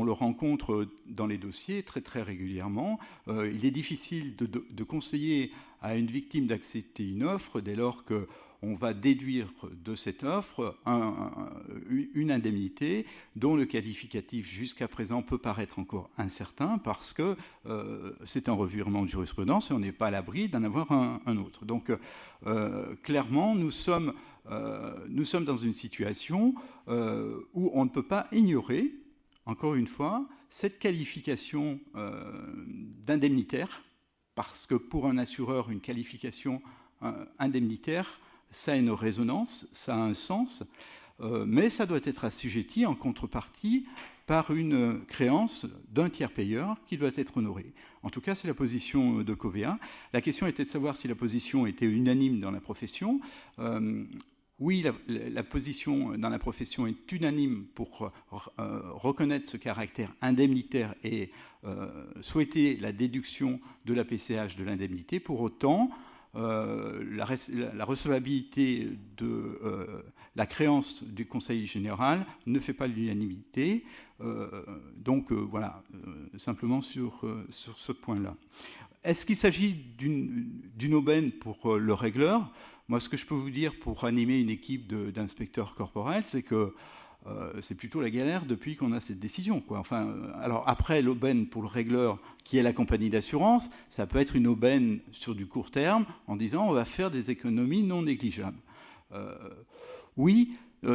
le rencontre dans les dossiers très très régulièrement. Il est difficile de conseiller à une victime d'accepter une offre dès lors qu'on va déduire de cette offre une indemnité dont le qualificatif jusqu'à présent peut paraître encore incertain parce que c'est un revirement de jurisprudence et on n'est pas à l'abri d'en avoir un autre. Donc clairement, nous sommes dans une situation où on ne peut pas ignorer, encore une fois, cette qualification d'indemnitaire, parce que pour un assureur, une qualification indemnitaire, ça a une résonance, ça a un sens, mais ça doit être assujetti en contrepartie par une créance d'un tiers payeur qui doit être honorée. En tout cas, c'est la position de Covea. La question était de savoir si la position était unanime dans la profession. Oui, la position dans la profession est unanime pour reconnaître ce caractère indemnitaire et souhaiter la déduction de la PCH de l'indemnité. Pour autant, la recevabilité de la créance du Conseil général ne fait pas l'unanimité. Donc voilà, simplement sur ce point-là. Est-ce qu'il s'agit d'une aubaine pour le régleur ? Moi, ce que je peux vous dire pour animer une équipe d'inspecteurs corporels, c'est que c'est plutôt la galère depuis qu'on a cette décision, quoi. Enfin, alors après, l'aubaine pour le régleur, qui est la compagnie d'assurance, ça peut être une aubaine sur du court terme, en disant on va faire des économies non négligeables. Oui,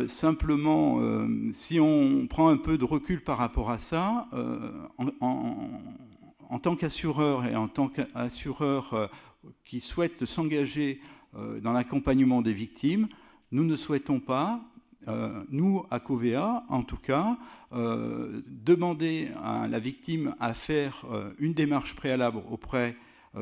simplement, si on prend un peu de recul par rapport à ça, en tant qu'assureur et en tant qu'assureur qui souhaite s'engager dans l'accompagnement des victimes, nous ne souhaitons pas, nous, à Covea, en tout cas, demander à la victime à faire une démarche préalable auprès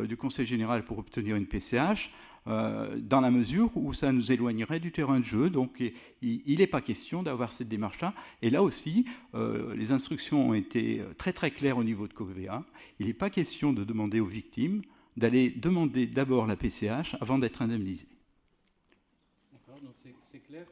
du Conseil général pour obtenir une PCH, dans la mesure où ça nous éloignerait du terrain de jeu. Donc, il n'est pas question d'avoir cette démarche-là. Et là aussi, les instructions ont été très, très claires au niveau de Covea. Il n'est pas question de demander aux victimes d'aller demander d'abord la PCH avant d'être indemnisé.
D'accord, donc c'est clair.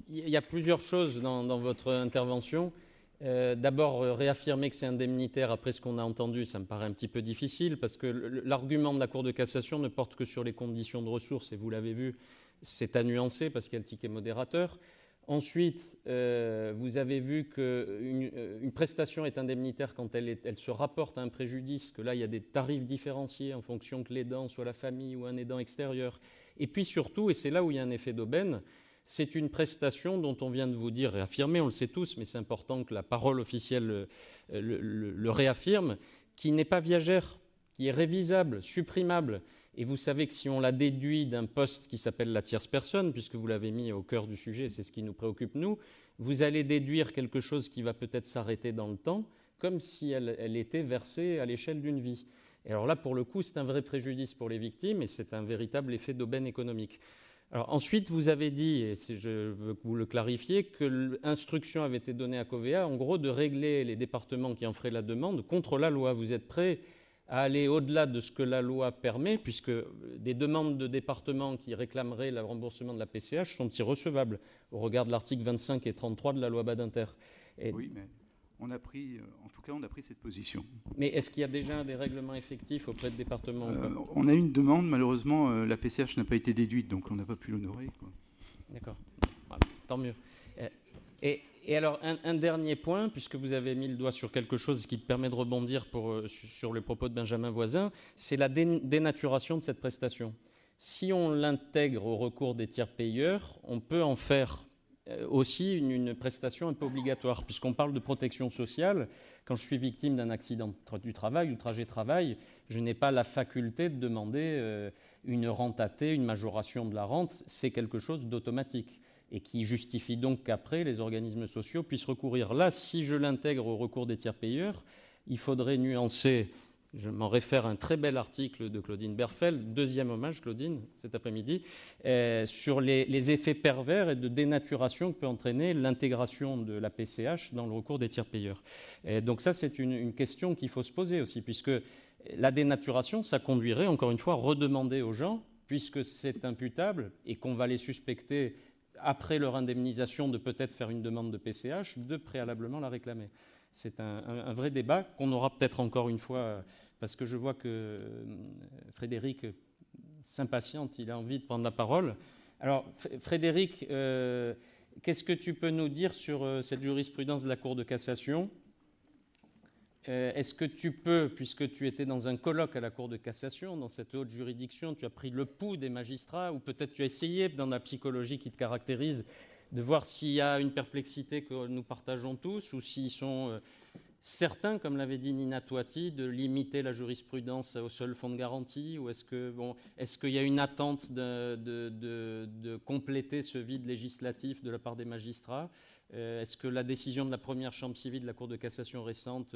Il y a plusieurs choses dans votre intervention. D'abord, réaffirmer que c'est indemnitaire après ce qu'on a entendu, ça me paraît un petit peu difficile parce que l'argument de la Cour de cassation ne porte que sur les conditions de ressources et vous l'avez vu, c'est à nuancer parce qu'il y a le ticket modérateur. Ensuite, vous avez vu qu'une prestation est indemnitaire quand elle se rapporte à un préjudice, que là, il y a des tarifs différenciés en fonction que l'aidant soit la famille ou un aidant extérieur. Et puis surtout, et c'est là où il y a un effet d'aubaine, c'est une prestation dont on vient de vous dire, réaffirmer, on le sait tous, mais c'est important que la parole officielle le réaffirme, qui n'est pas viagère, qui est révisable, supprimable. Et vous savez que si on la déduit d'un poste qui s'appelle la tierce personne, puisque vous l'avez mis au cœur du sujet, c'est ce qui nous préoccupe nous, vous allez déduire quelque chose qui va peut-être s'arrêter dans le temps, comme si elle était versée à l'échelle d'une vie. Et alors là, pour le coup, c'est un vrai préjudice pour les victimes et c'est un véritable effet d'aubaine économique. Alors ensuite, vous avez dit, et je veux que vous le clarifiez, que l'instruction avait été donnée à Covea, en gros, de régler les départements qui en feraient la demande contre la loi. Vous êtes prêts à aller au-delà de ce que la loi permet, puisque des demandes de départements qui réclameraient le remboursement de la PCH sont irrecevables au regard de l'article 25 et 33 de la loi Badinter.
Oui, mais on a pris cette position.
Mais est-ce qu'il y a déjà des règlements effectifs auprès de départements
On a eu une demande, malheureusement, la PCH n'a pas été déduite, donc on n'a pas pu l'honorer.
D'accord, voilà, tant mieux. Et alors, un dernier point, puisque vous avez mis le doigt sur quelque chose qui permet de rebondir sur le propos de Benjamin Voisin, c'est la dénaturation de cette prestation. Si on l'intègre au recours des tiers payeurs, on peut en faire aussi une prestation un peu obligatoire, puisqu'on parle de protection sociale. Quand je suis victime d'un accident du travail ou trajet de travail, je n'ai pas la faculté de demander une rente à T, une majoration de la rente. C'est quelque chose d'automatique et qui justifie donc qu'après, les organismes sociaux puissent recourir. Là, si je l'intègre au recours des tiers payeurs, il faudrait nuancer. Je m'en réfère à un très bel article de Claudine Berfeld, deuxième hommage, Claudine, cet après-midi, sur les effets pervers et de dénaturation que peut entraîner l'intégration de la PCH dans le recours des tiers payeurs. Donc ça, c'est une question qu'il faut se poser aussi, puisque la dénaturation, ça conduirait, encore une fois, à redemander aux gens, puisque c'est imputable et qu'on va les suspecter après leur indemnisation de peut-être faire une demande de PCH, de préalablement la réclamer. C'est un vrai débat qu'on aura peut-être encore une fois, parce que je vois que Frédéric s'impatiente, il a envie de prendre la parole. Alors, Frédéric, qu'est-ce que tu peux nous dire sur cette jurisprudence de la Cour de cassation ? Est-ce que tu peux, puisque tu étais dans un colloque à la Cour de cassation, dans cette haute juridiction, tu as pris le pouls des magistrats, ou peut-être tu as essayé, dans la psychologie qui te caractérise, de voir s'il y a une perplexité que nous partageons tous, ou s'ils sont certains, comme l'avait dit Nina Toiti, de limiter la jurisprudence au seul fonds de garantie, ou est-ce qu'il y a une attente de compléter ce vide législatif de la part des magistrats ? Est-ce que la décision de la première chambre civile de la Cour de cassation récente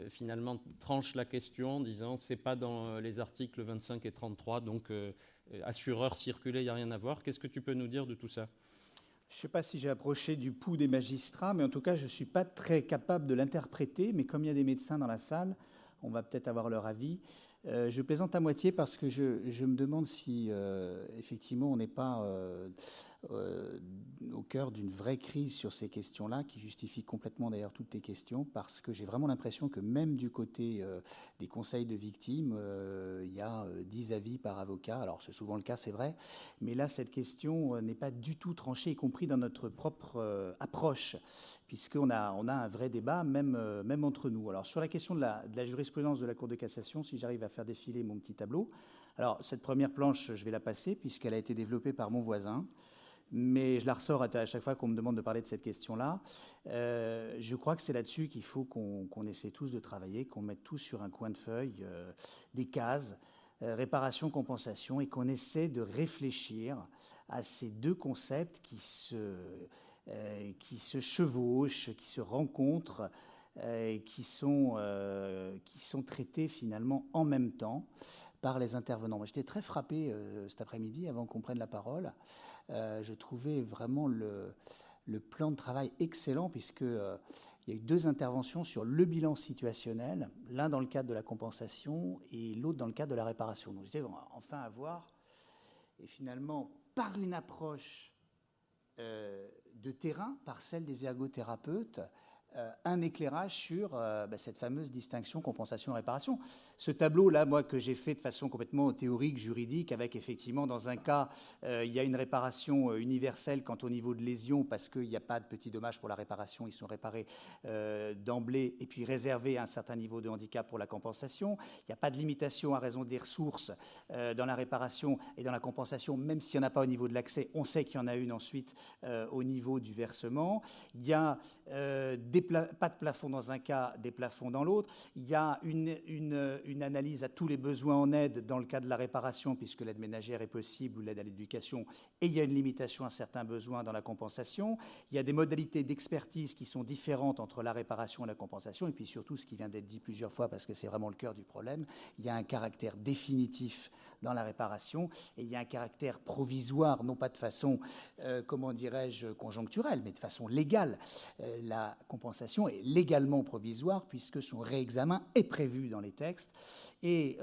finalement tranche la question en disant c'est pas dans les articles 25 et 33, donc assureur circulé, il n'y a rien à voir. Qu'est-ce que tu peux nous dire de tout ça ?
Je ne sais pas si j'ai approché du pouls des magistrats, mais en tout cas, je ne suis pas très capable de l'interpréter. Mais comme il y a des médecins dans la salle, on va peut-être avoir leur avis. Je plaisante à moitié parce que je me demande si, effectivement, on n'est pas au cœur d'une vraie crise sur ces questions-là, qui justifie complètement d'ailleurs toutes tes questions, parce que j'ai vraiment l'impression que même du côté des conseils de victimes, il y a 10 avis par avocat. Alors c'est souvent le cas, c'est vrai, mais là cette question n'est pas du tout tranchée, y compris dans notre propre approche, puisqu'on a un vrai débat, même entre nous. Alors sur la question de la jurisprudence de la Cour de cassation, si j'arrive à faire défiler mon petit tableau, alors cette première planche, je vais la passer, puisqu'elle a été développée par mon voisin, mais je la ressors à chaque fois qu'on me demande de parler de cette question-là. Je crois que c'est là-dessus qu'il faut qu'on essaie tous de travailler, qu'on mette tous sur un coin de feuille des cases, réparation, compensation, et qu'on essaie de réfléchir à ces deux concepts qui se chevauchent, qui se rencontrent, qui sont traités finalement en même temps par les intervenants. Moi, j'étais très frappé cet après-midi, avant qu'on prenne la parole. Je trouvais vraiment le plan de travail excellent, puisqu'il y a eu 2 interventions sur le bilan situationnel, l'un dans le cadre de la compensation et l'autre dans le cadre de la réparation. Donc je disais, on va enfin avoir, et finalement, par une approche de terrain, par celle des ergothérapeutes, un éclairage sur cette fameuse distinction compensation-réparation. Ce tableau-là, moi, que j'ai fait de façon complètement théorique, juridique, avec effectivement, dans un cas, il y a une réparation universelle quant au niveau de lésion, parce qu'il n'y a pas de petits dommages pour la réparation, ils sont réparés d'emblée, et puis réservés à un certain niveau de handicap pour la compensation. Il n'y a pas de limitation à raison des ressources dans la réparation et dans la compensation, même s'il n'y en a pas au niveau de l'accès, on sait qu'il y en a une ensuite au niveau du versement. Il y a pas de plafond dans un cas, des plafonds dans l'autre. Il y a une analyse à tous les besoins en aide dans le cas de la réparation, puisque l'aide ménagère est possible, ou l'aide à l'éducation, et il y a une limitation à certains besoins dans la compensation. Il y a des modalités d'expertise qui sont différentes entre la réparation et la compensation, et puis surtout, ce qui vient d'être dit plusieurs fois, parce que c'est vraiment le cœur du problème, il y a un caractère définitif dans la réparation, et il y a un caractère provisoire, non pas de façon, comment dirais-je, conjoncturelle, mais de façon légale. La compensation est légalement provisoire, puisque son réexamen est prévu dans les textes. Et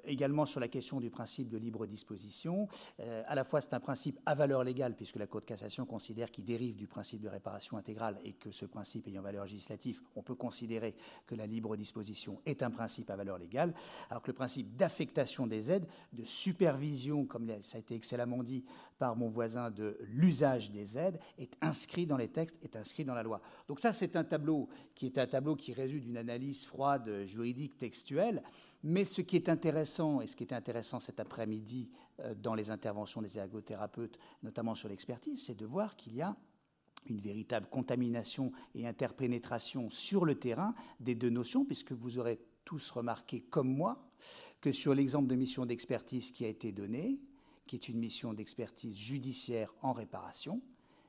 également sur la question du principe de libre disposition. À la fois, c'est un principe à valeur légale, puisque la Cour de cassation considère qu'il dérive du principe de réparation intégrale et que ce principe ayant valeur législative, on peut considérer que la libre disposition est un principe à valeur légale, alors que le principe d'affectation des aides, de supervision, comme ça a été excellemment dit par mon voisin, de l'usage des aides, est inscrit dans les textes, est inscrit dans la loi. Donc ça, c'est un tableau qui résulte d'une analyse froide, juridique, textuelle. Mais ce qui est intéressant, et ce qui était intéressant cet après-midi dans les interventions des ergothérapeutes, notamment sur l'expertise, c'est de voir qu'il y a une véritable contamination et interpénétration sur le terrain des deux notions, puisque vous aurez tous remarqué, comme moi, que sur l'exemple de mission d'expertise qui a été donné, qui est une mission d'expertise judiciaire en réparation,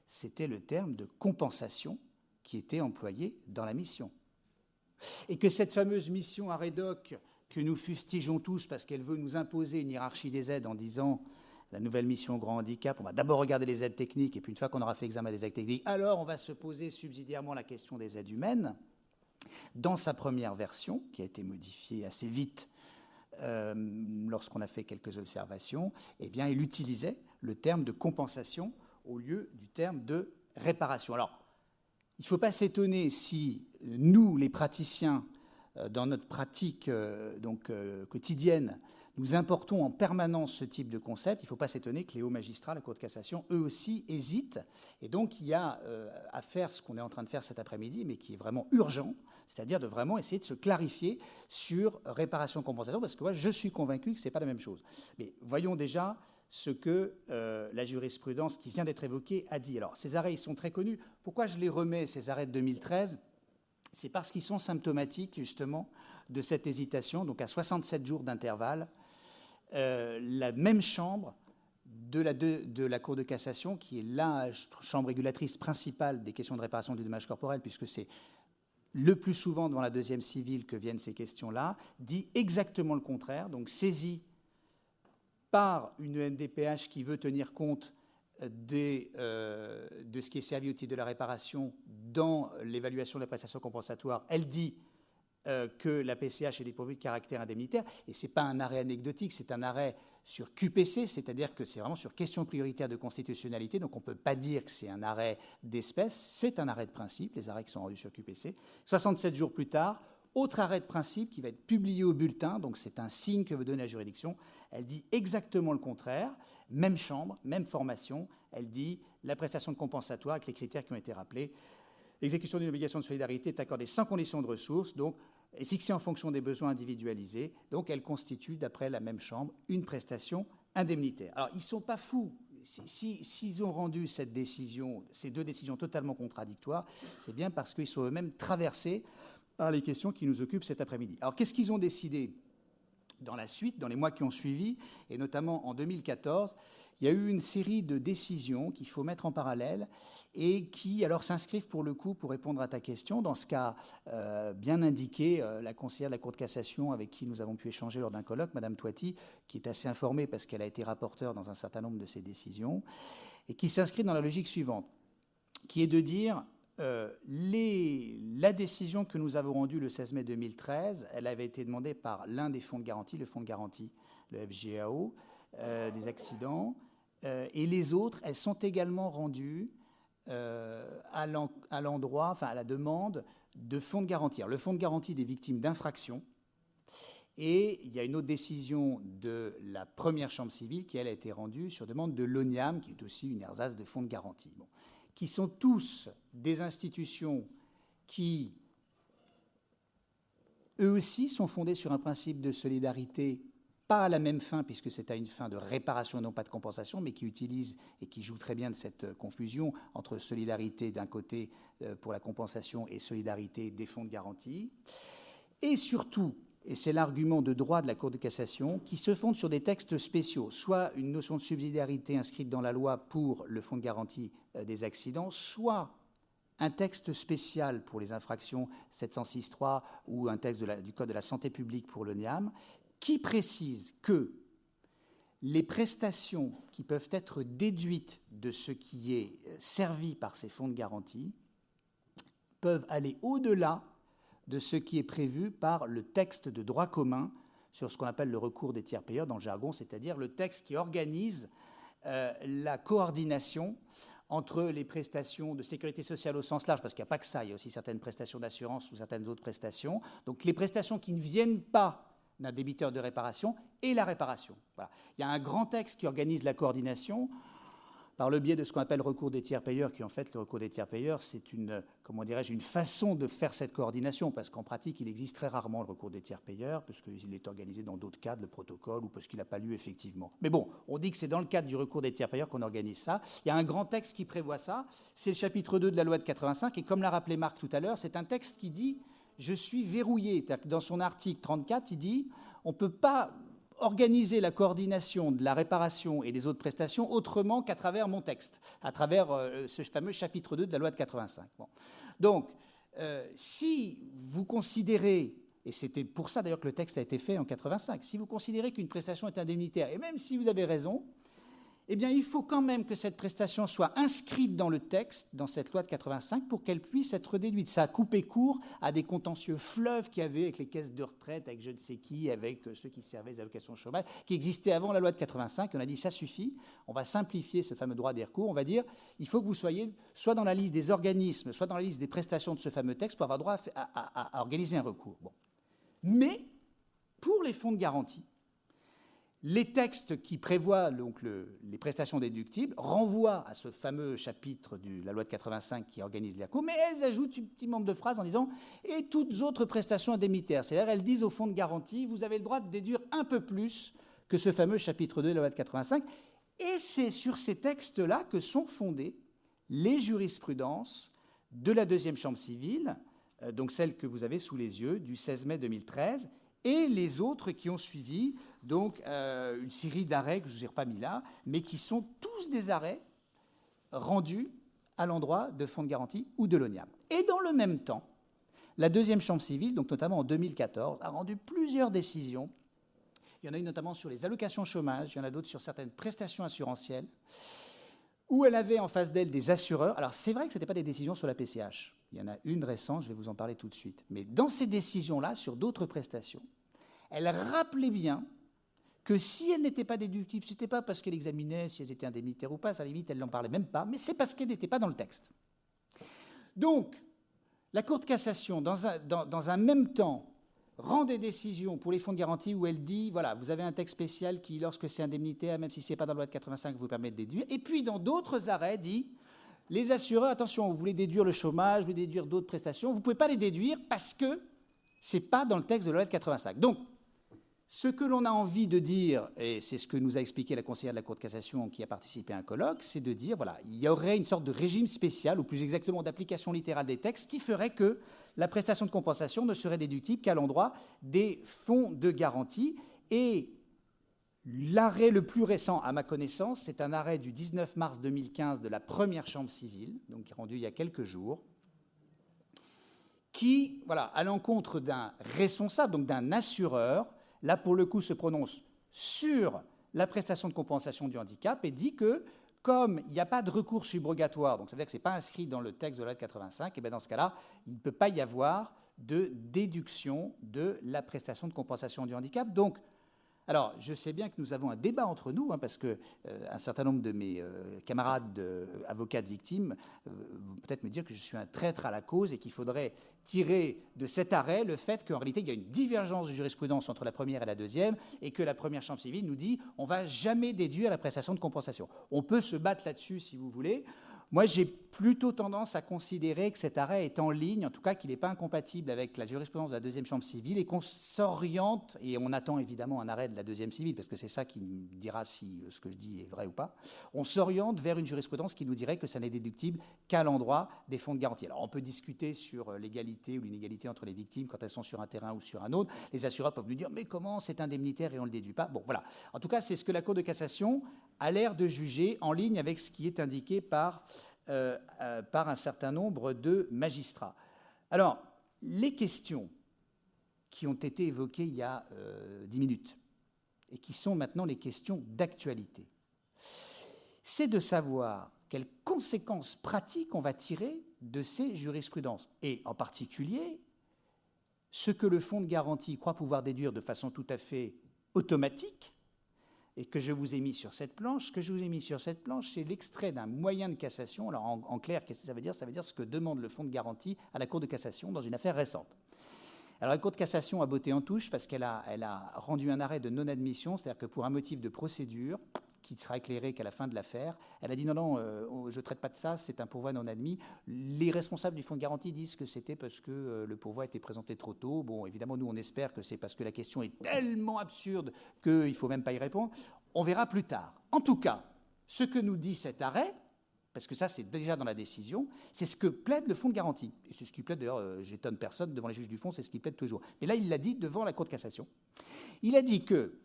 c'était le terme de compensation qui était employé dans la mission. Et que cette fameuse mission à Rédoc, que nous fustigeons tous parce qu'elle veut nous imposer une hiérarchie des aides en disant la nouvelle mission grand handicap, on va d'abord regarder les aides techniques et puis une fois qu'on aura fait l'examen des aides techniques, alors on va se poser subsidiairement la question des aides humaines. Dans sa première version, qui a été modifiée assez vite lorsqu'on a fait quelques observations, eh bien, il utilisait le terme de compensation au lieu du terme de réparation. Alors, il ne faut pas s'étonner si nous, les praticiens, dans notre pratique quotidienne, nous importons en permanence ce type de concept. Il ne faut pas s'étonner que les hauts magistrats, la Cour de cassation, eux aussi hésitent. Et donc, il y a à faire ce qu'on est en train de faire cet après-midi, mais qui est vraiment urgent, c'est-à-dire de vraiment essayer de se clarifier sur réparation-compensation, parce que moi, je suis convaincu que ce n'est pas la même chose. Mais voyons déjà ce que la jurisprudence qui vient d'être évoquée a dit. Alors, ces arrêts, ils sont très connus. Pourquoi je les remets, ces arrêts de 2013 ? C'est parce qu'ils sont symptomatiques, justement, de cette hésitation. Donc, à 67 jours d'intervalle, la même chambre de la Cour de cassation, qui est la chambre régulatrice principale des questions de réparation du dommage corporel, puisque c'est le plus souvent devant la deuxième civile que viennent ces questions-là, dit exactement le contraire. Donc, saisie par une NDPH qui veut tenir compte de ce qui est servi au titre de la réparation dans l'évaluation de la prestation compensatoire, elle dit que la PCH est dépourvue de caractère indemnitaire, et ce n'est pas un arrêt anecdotique, c'est un arrêt sur QPC, c'est-à-dire que c'est vraiment sur question prioritaire de constitutionnalité, donc on ne peut pas dire que c'est un arrêt d'espèce, c'est un arrêt de principe, les arrêts qui sont rendus sur QPC. 67 jours plus tard, autre arrêt de principe qui va être publié au bulletin, donc c'est un signe que veut donner la juridiction, elle dit exactement le contraire, même chambre, même formation, elle dit la prestation de compensatoire avec les critères qui ont été rappelés. L'exécution d'une obligation de solidarité est accordée sans condition de ressources, donc est fixée en fonction des besoins individualisés, donc elle constitue, d'après la même chambre, une prestation indemnitaire. Alors, ils ne sont pas fous. S'ils ont rendu cette décision, ces deux décisions totalement contradictoires, c'est bien parce qu'ils sont eux-mêmes traversés par les questions qui nous occupent cet après-midi. Alors, qu'est-ce qu'ils ont décidé dans la suite, dans les mois qui ont suivi, et notamment en 2014, il y a eu une série de décisions qu'il faut mettre en parallèle et qui, alors, s'inscrivent pour le coup, pour répondre à ta question, dans ce cas bien indiqué, la conseillère de la Cour de cassation avec qui nous avons pu échanger lors d'un colloque, Madame Toiti, qui est assez informée parce qu'elle a été rapporteure dans un certain nombre de ces décisions, et qui s'inscrit dans la logique suivante, qui est de dire la décision que nous avons rendue le 16 mai 2013, elle avait été demandée par l'un des fonds de garantie, le fonds de garantie, le FGAO, des accidents, et les autres, elles sont également rendues à l'endroit, enfin à la demande de fonds de garantie. Alors, le fonds de garantie des victimes d'infractions, et il y a une autre décision de la première chambre civile qui, elle, a été rendue sur demande de l'ONIAM, qui est aussi une ersatz de fonds de garantie. Bon. Qui sont tous des institutions qui, eux aussi, sont fondées sur un principe de solidarité, pas à la même fin, puisque c'est à une fin de réparation et non pas de compensation, mais qui utilisent et qui jouent très bien de cette confusion entre solidarité d'un côté pour la compensation et solidarité des fonds de garantie. Et surtout, et c'est l'argument de droit de la Cour de cassation, qui se fonde sur des textes spéciaux, soit une notion de subsidiarité inscrite dans la loi pour le fonds de garantie des accidents, soit un texte spécial pour les infractions 706.3 ou un texte du Code de la santé publique pour l'ONIAM, qui précise que les prestations qui peuvent être déduites de ce qui est servi par ces fonds de garantie peuvent aller au-delà de ce qui est prévu par le texte de droit commun sur ce qu'on appelle le recours des tiers payeurs dans le jargon, c'est-à-dire le texte qui organise la coordination entre les prestations de sécurité sociale au sens large, parce qu'il n'y a pas que ça, il y a aussi certaines prestations d'assurance ou certaines autres prestations. Donc les prestations qui ne viennent pas d'un débiteur de réparation et la réparation. Voilà. Il y a un grand texte qui organise la coordination par le biais de ce qu'on appelle recours des tiers payeurs, qui en fait, le recours des tiers payeurs, c'est une façon de faire cette coordination, parce qu'en pratique, il existe très rarement le recours des tiers payeurs, parce qu'il est organisé dans d'autres cadres, le protocole, ou parce qu'il n'a pas lieu effectivement. Mais bon, on dit que c'est dans le cadre du recours des tiers payeurs qu'on organise ça. Il y a un grand texte qui prévoit ça, c'est le chapitre 2 de la loi de 85, et comme l'a rappelé Marc tout à l'heure, c'est un texte qui dit « je suis verrouillé ». Dans son article 34, il dit « on ne peut pas organiser la coordination de la réparation et des autres prestations autrement qu'à travers mon texte, à travers ce fameux chapitre 2 de la loi de 85. » Bon. Donc, si vous considérez, et c'était pour ça d'ailleurs que le texte a été fait en 85, si vous considérez qu'une prestation est indemnitaire, et même si vous avez raison, eh bien, il faut quand même que cette prestation soit inscrite dans le texte, dans cette loi de 85, pour qu'elle puisse être déduite. Ça a coupé court à des contentieux fleuves qu'il y avait avec les caisses de retraite, avec je ne sais qui, avec ceux qui servaient les allocations chômage, qui existaient avant la loi de 85. On a dit, ça suffit, on va simplifier ce fameux droit des recours. On va dire, il faut que vous soyez soit dans la liste des organismes, soit dans la liste des prestations de ce fameux texte pour avoir droit à organiser un recours. Bon. Mais, pour les fonds de garantie, les textes qui prévoient donc les prestations déductibles renvoient à ce fameux chapitre de la loi de 85 qui organise les recours, mais elles ajoutent un petit membre de phrase en disant « et toutes autres prestations indemnitaires ». C'est-à-dire elles disent au fonds de garantie « vous avez le droit de déduire un peu plus que ce fameux chapitre 2 de la loi de 85 ». Et c'est sur ces textes-là que sont fondées les jurisprudences de la deuxième chambre civile, donc celle que vous avez sous les yeux, du 16 mai 2013, et les autres qui ont suivi, donc une série d'arrêts que je ne vous ai pas mis là, mais qui sont tous des arrêts rendus à l'endroit de fonds de garantie ou de l'ONIAM. Et dans le même temps, la deuxième chambre civile, donc notamment en 2014, a rendu plusieurs décisions. Il y en a une notamment sur les allocations chômage, il y en a d'autres sur certaines prestations assurantielles, où elle avait en face d'elle des assureurs. Alors c'est vrai que ce n'était pas des décisions sur la PCH. Il y en a une récente, je vais vous en parler tout de suite. Mais dans ces décisions-là, sur d'autres prestations, elle rappelait bien que si elles n'étaient pas déductibles, ce n'était pas parce qu'elle examinait si elles étaient indemnitaires ou pas, à la limite, elle n'en parlait même pas, mais c'est parce qu'elles n'étaient pas dans le texte. Donc, la Cour de cassation, dans un même temps, rend des décisions pour les fonds de garantie où elle dit, voilà, vous avez un texte spécial qui, lorsque c'est indemnitaire, même si ce n'est pas dans la loi de 85, vous permet de déduire. Et puis, dans d'autres arrêts, dit, les assureurs, attention, vous voulez déduire le chômage, vous voulez déduire d'autres prestations, vous ne pouvez pas les déduire parce que ce n'est pas dans le texte de la loi de 85. Donc, ce que l'on a envie de dire, et c'est ce que nous a expliqué la conseillère de la Cour de cassation qui a participé à un colloque, c'est de dire, voilà, il y aurait une sorte de régime spécial, ou plus exactement d'application littérale des textes, qui ferait que la prestation de compensation ne serait déductible qu'à l'endroit des fonds de garantie. Et l'arrêt le plus récent, à ma connaissance, c'est un arrêt du 19 mars 2015 de la première chambre civile, donc rendu il y a quelques jours, qui, voilà, à l'encontre d'un responsable, donc d'un assureur, là, pour le coup, se prononce sur la prestation de compensation du handicap et dit que, comme il n'y a pas de recours subrogatoire, donc ça veut dire que ce n'est pas inscrit dans le texte de la loi de 85, et bien dans ce cas-là, il ne peut pas y avoir de déduction de la prestation de compensation du handicap. Donc, alors, je sais bien que nous avons un débat entre nous, parce que un certain nombre de mes camarades avocats de victimes vont peut-être me dire que je suis un traître à la cause et qu'il faudrait tirer de cet arrêt le fait qu'en réalité, il y a une divergence de jurisprudence entre la première et la deuxième et que la première chambre civile nous dit on ne va jamais déduire la prestation de compensation. On peut se battre là-dessus si vous voulez. Moi, j'ai plutôt tendance à considérer que cet arrêt est en ligne, en tout cas qu'il n'est pas incompatible avec la jurisprudence de la deuxième chambre civile et qu'on s'oriente, et on attend évidemment un arrêt de la deuxième civile, parce que c'est ça qui nous dira si ce que je dis est vrai ou pas, on s'oriente vers une jurisprudence qui nous dirait que ça n'est déductible qu'à l'endroit des fonds de garantie. Alors on peut discuter sur l'égalité ou l'inégalité entre les victimes quand elles sont sur un terrain ou sur un autre. Les assureurs peuvent nous dire mais comment c'est indemnitaire et on ne le déduit pas. Bon voilà. En tout cas, c'est ce que la Cour de cassation a l'air de juger en ligne avec ce qui est indiqué par un certain nombre de magistrats. Alors, les questions qui ont été évoquées il y a 10 minutes et qui sont maintenant les questions d'actualité, c'est de savoir quelles conséquences pratiques on va tirer de ces jurisprudences. Et en particulier, ce que le fonds de garantie croit pouvoir déduire de façon tout à fait automatique, et que je vous ai mis sur cette planche. Ce que je vous ai mis sur cette planche, c'est l'extrait d'un moyen de cassation. Alors en clair, qu'est-ce que ça veut dire? Ça veut dire ce que demande le fonds de garantie à la Cour de cassation dans une affaire récente. Alors la Cour de cassation a botté en touche parce qu'elle a rendu un arrêt de non-admission, c'est-à-dire que pour un motif de procédure, qui sera éclairé qu'à la fin de l'affaire, elle a dit non, je ne traite pas de ça, c'est un pourvoi non admis. Les responsables du fonds de garantie disent que c'était parce que le pourvoi était présenté trop tôt. Bon, évidemment, nous, on espère que c'est parce que la question est tellement absurde qu'il ne faut même pas y répondre. On verra plus tard. En tout cas, ce que nous dit cet arrêt, parce que ça, c'est déjà dans la décision, c'est ce que plaide le fonds de garantie. Et c'est ce qui plaide, d'ailleurs, j'étonne personne, devant les juges du fonds, c'est ce qui plaide toujours. Mais là, il l'a dit devant la Cour de cassation. Il a dit que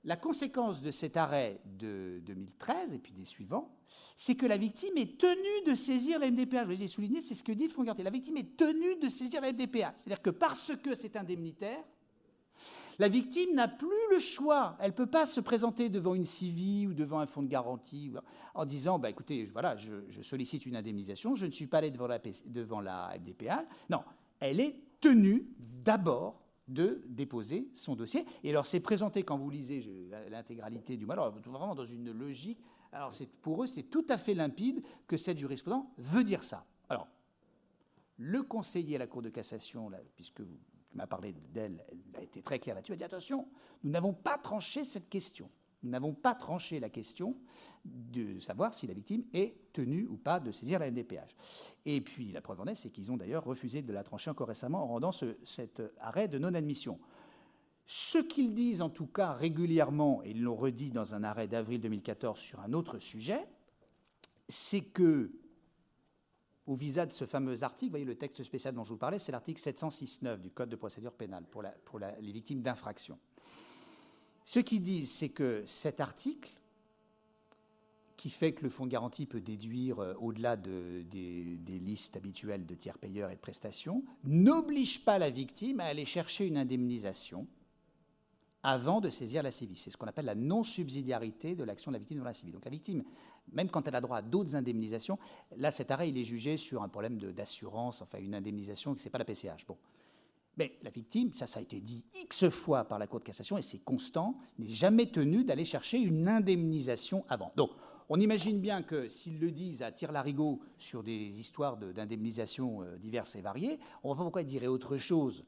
la conséquence de cet arrêt de 2013, et puis des suivants, c'est que la victime est tenue de saisir la MDPH. Je vous ai souligné, c'est ce que dit le fonds de garantie. La victime est tenue de saisir la MDPH. C'est-à-dire que parce que c'est indemnitaire, la victime n'a plus le choix. Elle ne peut pas se présenter devant une CIVI ou devant un fonds de garantie en disant bah, écoutez, voilà, je sollicite une indemnisation, je ne suis pas allé devant la MDPH. Non, elle est tenue d'abord de déposer son dossier. Et alors, c'est présenté, quand vous lisez l'intégralité du mot, alors vraiment dans une logique. Alors, pour eux, c'est tout à fait limpide que cette jurisprudence veut dire ça. Alors, le conseiller à la Cour de cassation, là, puisque vous m'a parlé d'elle, elle a été très claire là-dessus, elle a dit attention, nous n'avons pas tranché cette question. Nous n'avons pas tranché la question de savoir si la victime est tenue ou pas de saisir la MDPH. Et puis la preuve en est, c'est qu'ils ont d'ailleurs refusé de la trancher encore récemment en rendant cet arrêt de non-admission. Ce qu'ils disent en tout cas régulièrement, et ils l'ont redit dans un arrêt d'avril 2014 sur un autre sujet, c'est que au visa de ce fameux article, vous voyez le texte spécial dont je vous parlais, c'est l'article 706.9 du Code de procédure pénale pour les victimes d'infractions. Ce qu'ils disent, c'est que cet article, qui fait que le fonds de garantie peut déduire au-delà des listes habituelles de tiers payeurs et de prestations, n'oblige pas la victime à aller chercher une indemnisation avant de saisir la CIVI. C'est ce qu'on appelle la non-subsidiarité de l'action de la victime devant la CIVI. Donc la victime, même quand elle a droit à d'autres indemnisations, là cet arrêt il est jugé sur un problème d'assurance, enfin une indemnisation, ce n'est pas la PCH. Bon. Mais la victime, ça a été dit X fois par la Cour de cassation, et c'est constant, n'est jamais tenue d'aller chercher une indemnisation avant. Donc on imagine bien que s'ils le disent à tire-larigot sur des histoires d'indemnisation diverses et variées, on ne voit pas pourquoi ils diraient autre chose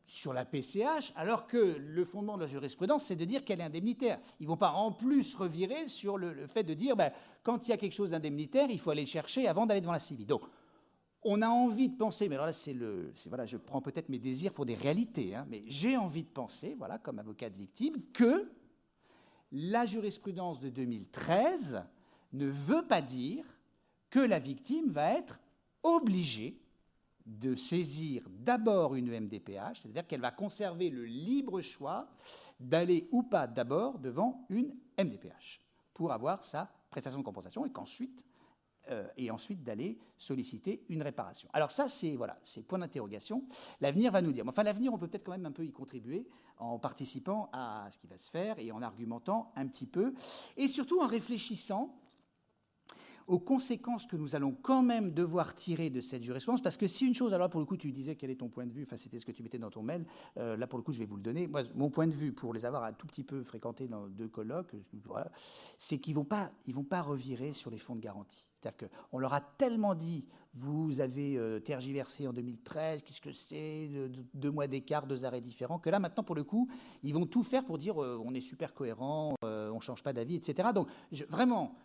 sur la PCH, alors que le fondement de la jurisprudence, c'est de dire qu'elle est indemnitaire. Ils ne vont pas en plus revirer sur le fait de dire quand il y a quelque chose d'indemnitaire, il faut aller le chercher avant d'aller devant la CIVI. Donc, on a envie de penser, mais alors là, voilà, je prends peut-être mes désirs pour des réalités, hein, mais j'ai envie de penser, voilà, comme avocat de victime, que la jurisprudence de 2013 ne veut pas dire que la victime va être obligée de saisir d'abord une MDPH, c'est-à-dire qu'elle va conserver le libre choix d'aller ou pas d'abord devant une MDPH pour avoir sa prestation de compensation et ensuite d'aller solliciter une réparation. Alors ça, c'est point d'interrogation. L'avenir va nous dire. Enfin, l'avenir, on peut peut-être quand même un peu y contribuer en participant à ce qui va se faire et en argumentant un petit peu, et surtout en réfléchissant aux conséquences que nous allons quand même devoir tirer de cette jurisprudence, parce que si une chose, alors pour le coup, tu disais quel est ton point de vue, enfin c'était ce que tu mettais dans ton mail, là pour le coup je vais vous le donner. Moi, mon point de vue, pour les avoir un tout petit peu fréquentés dans 2 colloques, voilà, c'est qu'ils vont pas revirer sur les fonds de garantie. C'est-à-dire qu'on leur a tellement dit, vous avez tergiversé en 2013, qu'est-ce que c'est, 2 mois d'écart, 2 arrêts différents, que là maintenant pour le coup, ils vont tout faire pour dire on est super cohérent, on ne change pas d'avis, etc. Donc vraiment,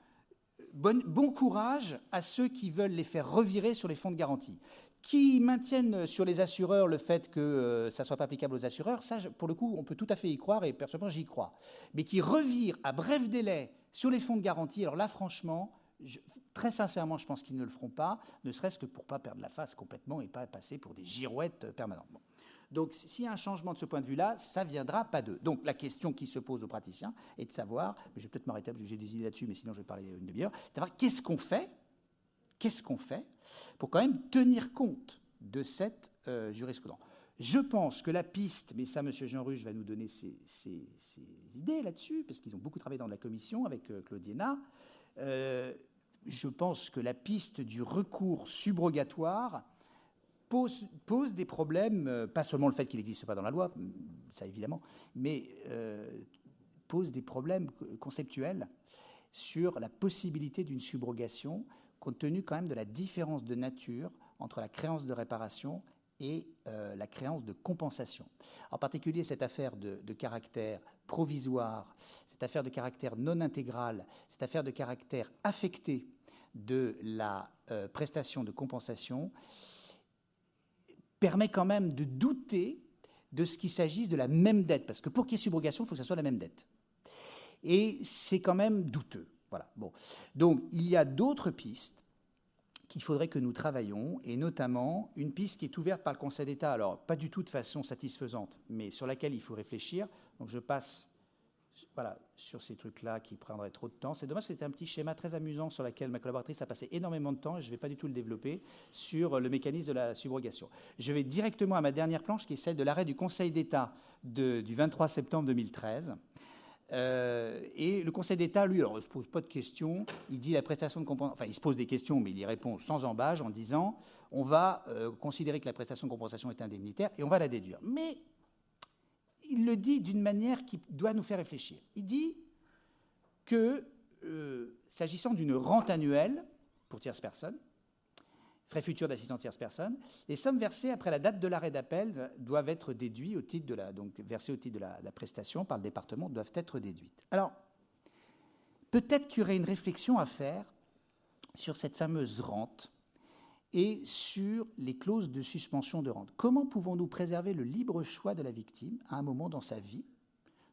bon courage à ceux qui veulent les faire revirer sur les fonds de garantie. Qui maintiennent sur les assureurs le fait que ça ne soit pas applicable aux assureurs, ça, pour le coup, on peut tout à fait y croire, et personnellement, j'y crois. Mais qui revirent à bref délai sur les fonds de garantie, alors là, franchement, très sincèrement, je pense qu'ils ne le feront pas, ne serait-ce que pour ne pas perdre la face complètement et pas passer pour des girouettes permanentes. Bon. Donc, s'il y a un changement de ce point de vue-là, ça ne viendra pas d'eux. Donc, la question qui se pose aux praticiens est de savoir, mais je vais peut-être m'arrêter parce que j'ai des idées là-dessus, mais sinon je vais parler une demi-heure, c'est de savoir qu'est-ce qu'on fait pour quand même tenir compte de cette jurisprudence. Je pense que la piste, mais ça, M. Jean Ruge va nous donner ses idées là-dessus, parce qu'ils ont beaucoup travaillé dans la commission avec Claude Iéna, je pense que la piste du recours subrogatoire pose des problèmes, pas seulement le fait qu'il n'existe pas dans la loi, ça évidemment, mais pose des problèmes conceptuels sur la possibilité d'une subrogation, compte tenu quand même de la différence de nature entre la créance de réparation et la créance de compensation. En particulier, cette affaire de caractère provisoire, cette affaire de caractère non intégral, cette affaire de caractère affecté de la prestation de compensation permet quand même de douter de ce qu'il s'agisse de la même dette, parce que pour qu'il y ait subrogation, il faut que ce soit la même dette. Et c'est quand même douteux. Voilà. Bon. Donc, il y a d'autres pistes qu'il faudrait que nous travaillions, et notamment une piste qui est ouverte par le Conseil d'État, alors pas du tout de façon satisfaisante, mais sur laquelle il faut réfléchir. Donc je passe sur ces trucs-là qui prendraient trop de temps. C'est dommage, c'était un petit schéma très amusant sur lequel ma collaboratrice a passé énormément de temps, et je ne vais pas du tout le développer, sur le mécanisme de la subrogation. Je vais directement à ma dernière planche, qui est celle de l'arrêt du Conseil d'État du 23 septembre 2013. Et le Conseil d'État, lui, alors, il ne se pose pas de questions. Il dit la prestation de compensation. Enfin, il se pose des questions, mais il y répond sans embâche en disant on va considérer que la prestation de compensation est indemnitaire et on va la déduire. Mais il le dit d'une manière qui doit nous faire réfléchir. Il dit que, s'agissant d'une rente annuelle pour tierce personne, frais futurs d'assistance tierce personne, les sommes versées après la date de l'arrêt d'appel doivent être déduites au titre de versées au titre de la prestation par le département doivent être déduites. Alors, peut-être qu'il y aurait une réflexion à faire sur cette fameuse rente et sur les clauses de suspension de rente. Comment pouvons-nous préserver le libre choix de la victime à un moment dans sa vie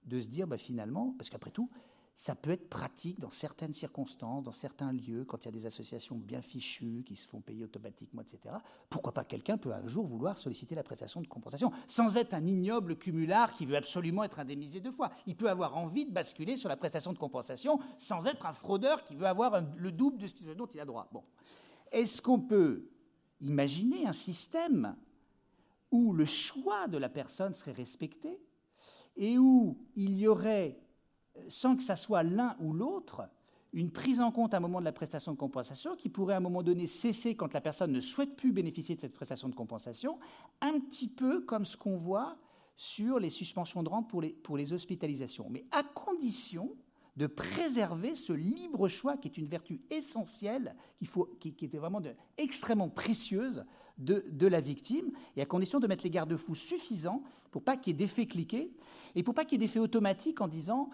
de se dire, finalement, parce qu'après tout, ça peut être pratique dans certaines circonstances, dans certains lieux, quand il y a des associations bien fichues qui se font payer automatiquement, etc. Pourquoi pas quelqu'un peut un jour vouloir solliciter la prestation de compensation sans être un ignoble cumulard qui veut absolument être indemnisé 2 fois. Il peut avoir envie de basculer sur la prestation de compensation sans être un fraudeur qui veut avoir le double de ce dont il a droit. Bon. Est-ce qu'on peut imaginer un système où le choix de la personne serait respecté et où il y aurait, sans que ça soit l'un ou l'autre, une prise en compte à un moment de la prestation de compensation qui pourrait à un moment donné cesser quand la personne ne souhaite plus bénéficier de cette prestation de compensation, un petit peu comme ce qu'on voit sur les suspensions de rente pour les hospitalisations, mais à condition de préserver ce libre choix qui est une vertu essentielle, qui était vraiment extrêmement précieuse de la victime, et à condition de mettre les garde-fous suffisants pour pas qu'il y ait d'effet cliqué et pour pas qu'il y ait d'effet automatique en disant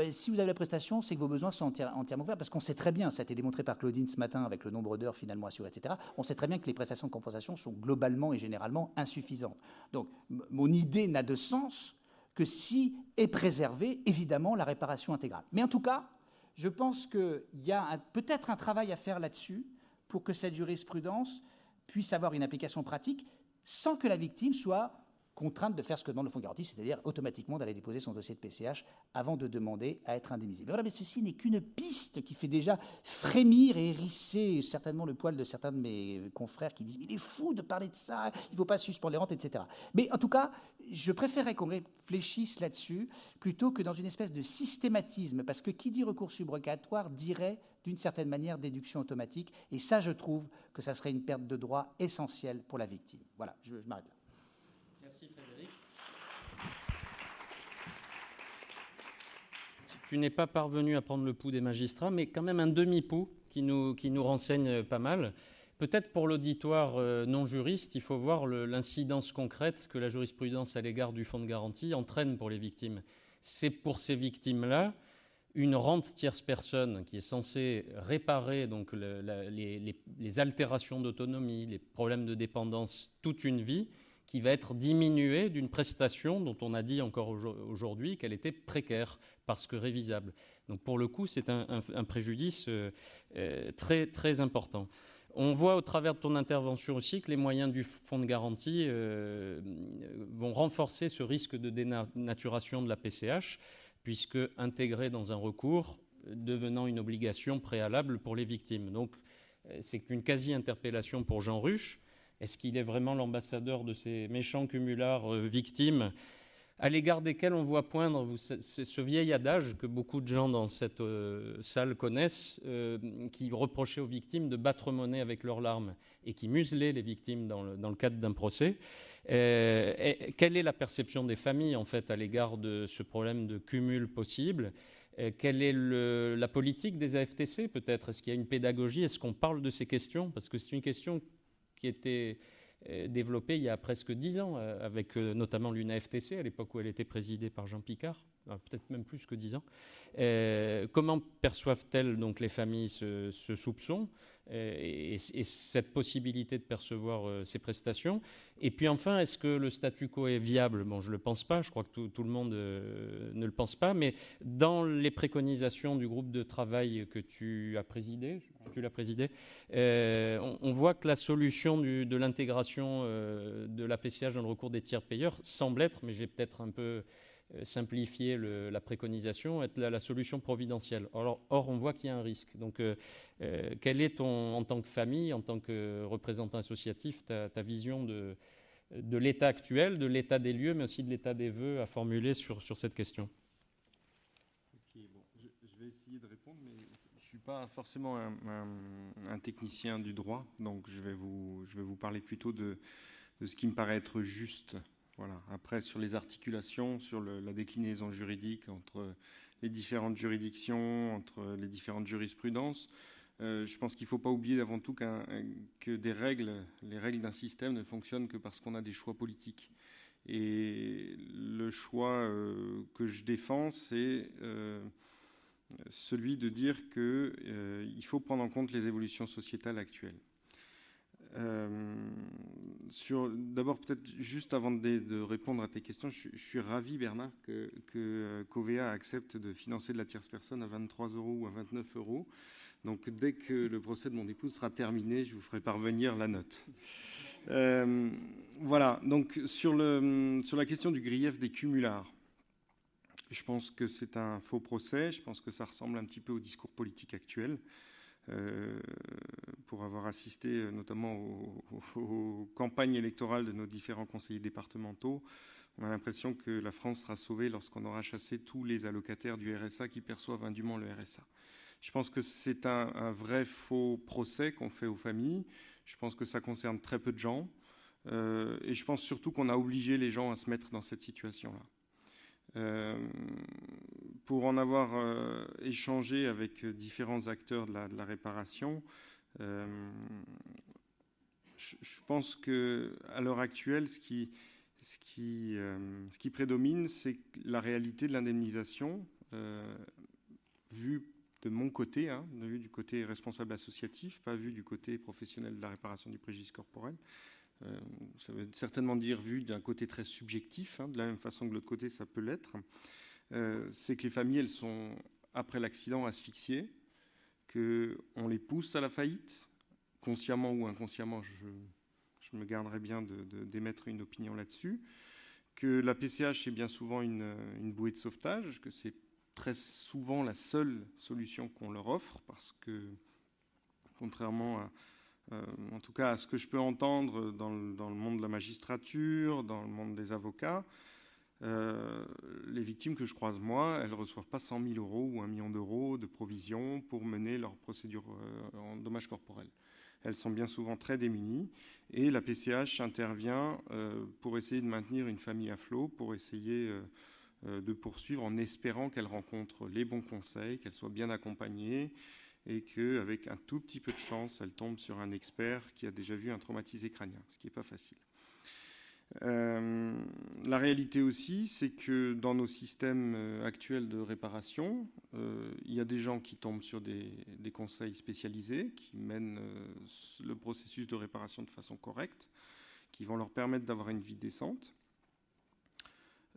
si vous avez la prestation, c'est que vos besoins sont entièrement ouverts, parce qu'on sait très bien, ça a été démontré par Claudine ce matin avec le nombre d'heures finalement assurées, etc., on sait très bien que les prestations de compensation sont globalement et généralement insuffisantes. Donc mon idée n'a de sens que si est préservée, évidemment, la réparation intégrale. Mais en tout cas, je pense qu'il y a peut-être un travail à faire là-dessus pour que cette jurisprudence puisse avoir une application pratique sans que la victime soit contrainte de faire ce que demande le fonds de garantie, c'est-à-dire automatiquement d'aller déposer son dossier de PCH avant de demander à être indemnisé. Mais voilà, mais ceci n'est qu'une piste qui fait déjà frémir et hérisser certainement le poil de certains de mes confrères qui disent « mais il est fou de parler de ça, il ne faut pas suspendre les rentes, etc. » Mais en tout cas, je préférerais qu'on réfléchisse là-dessus plutôt que dans une espèce de systématisme, parce que qui dit recours subrogatoire dirait d'une certaine manière déduction automatique, et ça, je trouve que ça serait une perte de droit essentielle pour la victime. Voilà, je m'arrête là.
Merci Frédéric. Tu n'es pas parvenu à prendre le pouls des magistrats, mais quand même un demi-pouls qui nous renseigne pas mal. Peut-être pour l'auditoire non juriste, il faut voir l'incidence concrète que la jurisprudence à l'égard du fonds de garantie entraîne pour les victimes. C'est pour ces victimes-là une rente tierce personne qui est censée réparer donc les altérations d'autonomie, les problèmes de dépendance toute une vie, qui va être diminuée d'une prestation dont on a dit encore aujourd'hui qu'elle était précaire parce que révisable. Donc pour le coup, c'est un préjudice très, très important. On voit au travers de ton intervention aussi que les moyens du fonds de garantie vont renforcer ce risque de dénaturation de la PCH, puisque intégré dans un recours, devenant une obligation préalable pour les victimes. Donc c'est une quasi-interpellation pour Jean Ruche. Est-ce qu'il est vraiment l'ambassadeur de ces méchants cumulards victimes à l'égard desquels on voit poindre c'est ce vieil adage que beaucoup de gens dans cette salle connaissent, qui reprochait aux victimes de battre monnaie avec leurs larmes et qui muselait les victimes dans le cadre d'un procès. Quelle est la perception des familles en fait à l'égard de ce problème de cumul possible? Quelle est la politique des AFTC peut-être? Est-ce qu'il y a une pédagogie? Est-ce qu'on parle de ces questions? Parce que c'est une question qui était développée il y a presque 10 ans, avec notamment l'UNAFTC, à l'époque où elle était présidée par Jean Picard, peut-être même plus que 10 ans. Comment perçoivent-elles donc les familles ce soupçon et cette possibilité de percevoir ces prestations? Et puis enfin, est-ce que le statu quo est viable? Bon, je ne le pense pas, je crois que tout le monde ne le pense pas, mais dans les préconisations du groupe de travail que tu l'as présidé, on voit que la solution de l'intégration de la PCH dans le recours des tiers payeurs semble être, mais j'ai peut-être un peu simplifié la préconisation, être la solution providentielle. Or, on voit qu'il y a un risque. Donc, quelle est en tant que famille, en tant que représentant associatif, ta vision de l'état actuel, de l'état des lieux, mais aussi de l'état des vœux à formuler sur cette question?
Okay, bon, je vais essayer de répondre, mais je ne suis pas forcément un technicien du droit, donc je vais vous parler plutôt de ce qui me paraît être juste. Voilà. Après, sur les articulations, sur la déclinaison juridique entre les différentes juridictions, entre les différentes jurisprudences, je pense qu'il ne faut pas oublier avant tout que les règles d'un système ne fonctionnent que parce qu'on a des choix politiques. Et le choix que je défends, c'est celui de dire qu'il faut prendre en compte les évolutions sociétales actuelles. D'abord, peut-être juste avant de répondre à tes questions, je suis ravi, Bernard, que Covea accepte de financer de la tierce personne à 23 € ou à 29 €. Donc, dès que le procès de mon épouse sera terminé, je vous ferai parvenir la note. Voilà. Donc, sur la question du grief des cumulards, je pense que c'est un faux procès. Je pense que ça ressemble un petit peu au discours politique actuel. Pour avoir assisté notamment aux campagnes électorales de nos différents conseillers départementaux, on a l'impression que la France sera sauvée lorsqu'on aura chassé tous les allocataires du RSA qui perçoivent indûment le RSA. Je pense que c'est un vrai faux procès qu'on fait aux familles. Je pense que ça concerne très peu de gens. Et je pense surtout qu'on a obligé les gens à se mettre dans cette situation-là. Pour en avoir échangé avec différents acteurs de la réparation, je pense qu'à l'heure actuelle, ce qui prédomine, c'est la réalité de l'indemnisation, vue de mon côté, vue du côté responsable associatif, pas vue du côté professionnel de la réparation du préjudice corporel. Ça veut certainement dire vu d'un côté très subjectif, de la même façon que de l'autre côté ça peut l'être. C'est que les familles, elles sont, après l'accident, asphyxiées, qu'on les pousse à la faillite, consciemment ou inconsciemment, je me garderai bien d'émettre une opinion là-dessus, que la PCH est bien souvent une bouée de sauvetage, que c'est très souvent la seule solution qu'on leur offre, parce que, contrairement à en tout cas à ce que je peux entendre dans le monde de la magistrature, dans le monde des avocats, les victimes que je croise moi, elles ne reçoivent pas 100 000 € ou 1 million d'euros de provisions pour mener leur procédure en dommages corporels. Elles sont bien souvent très démunies et la PCH intervient pour essayer de maintenir une famille à flot, pour essayer de poursuivre en espérant qu'elles rencontrent les bons conseils, qu'elles soient bien accompagnées, et qu'avec un tout petit peu de chance, elle tombe sur un expert qui a déjà vu un traumatisé crânien, ce qui n'est pas facile. La réalité aussi, c'est que dans nos systèmes actuels de réparation, il y a des gens qui tombent sur des conseils spécialisés, qui mènent le processus de réparation de façon correcte, qui vont leur permettre d'avoir une vie décente.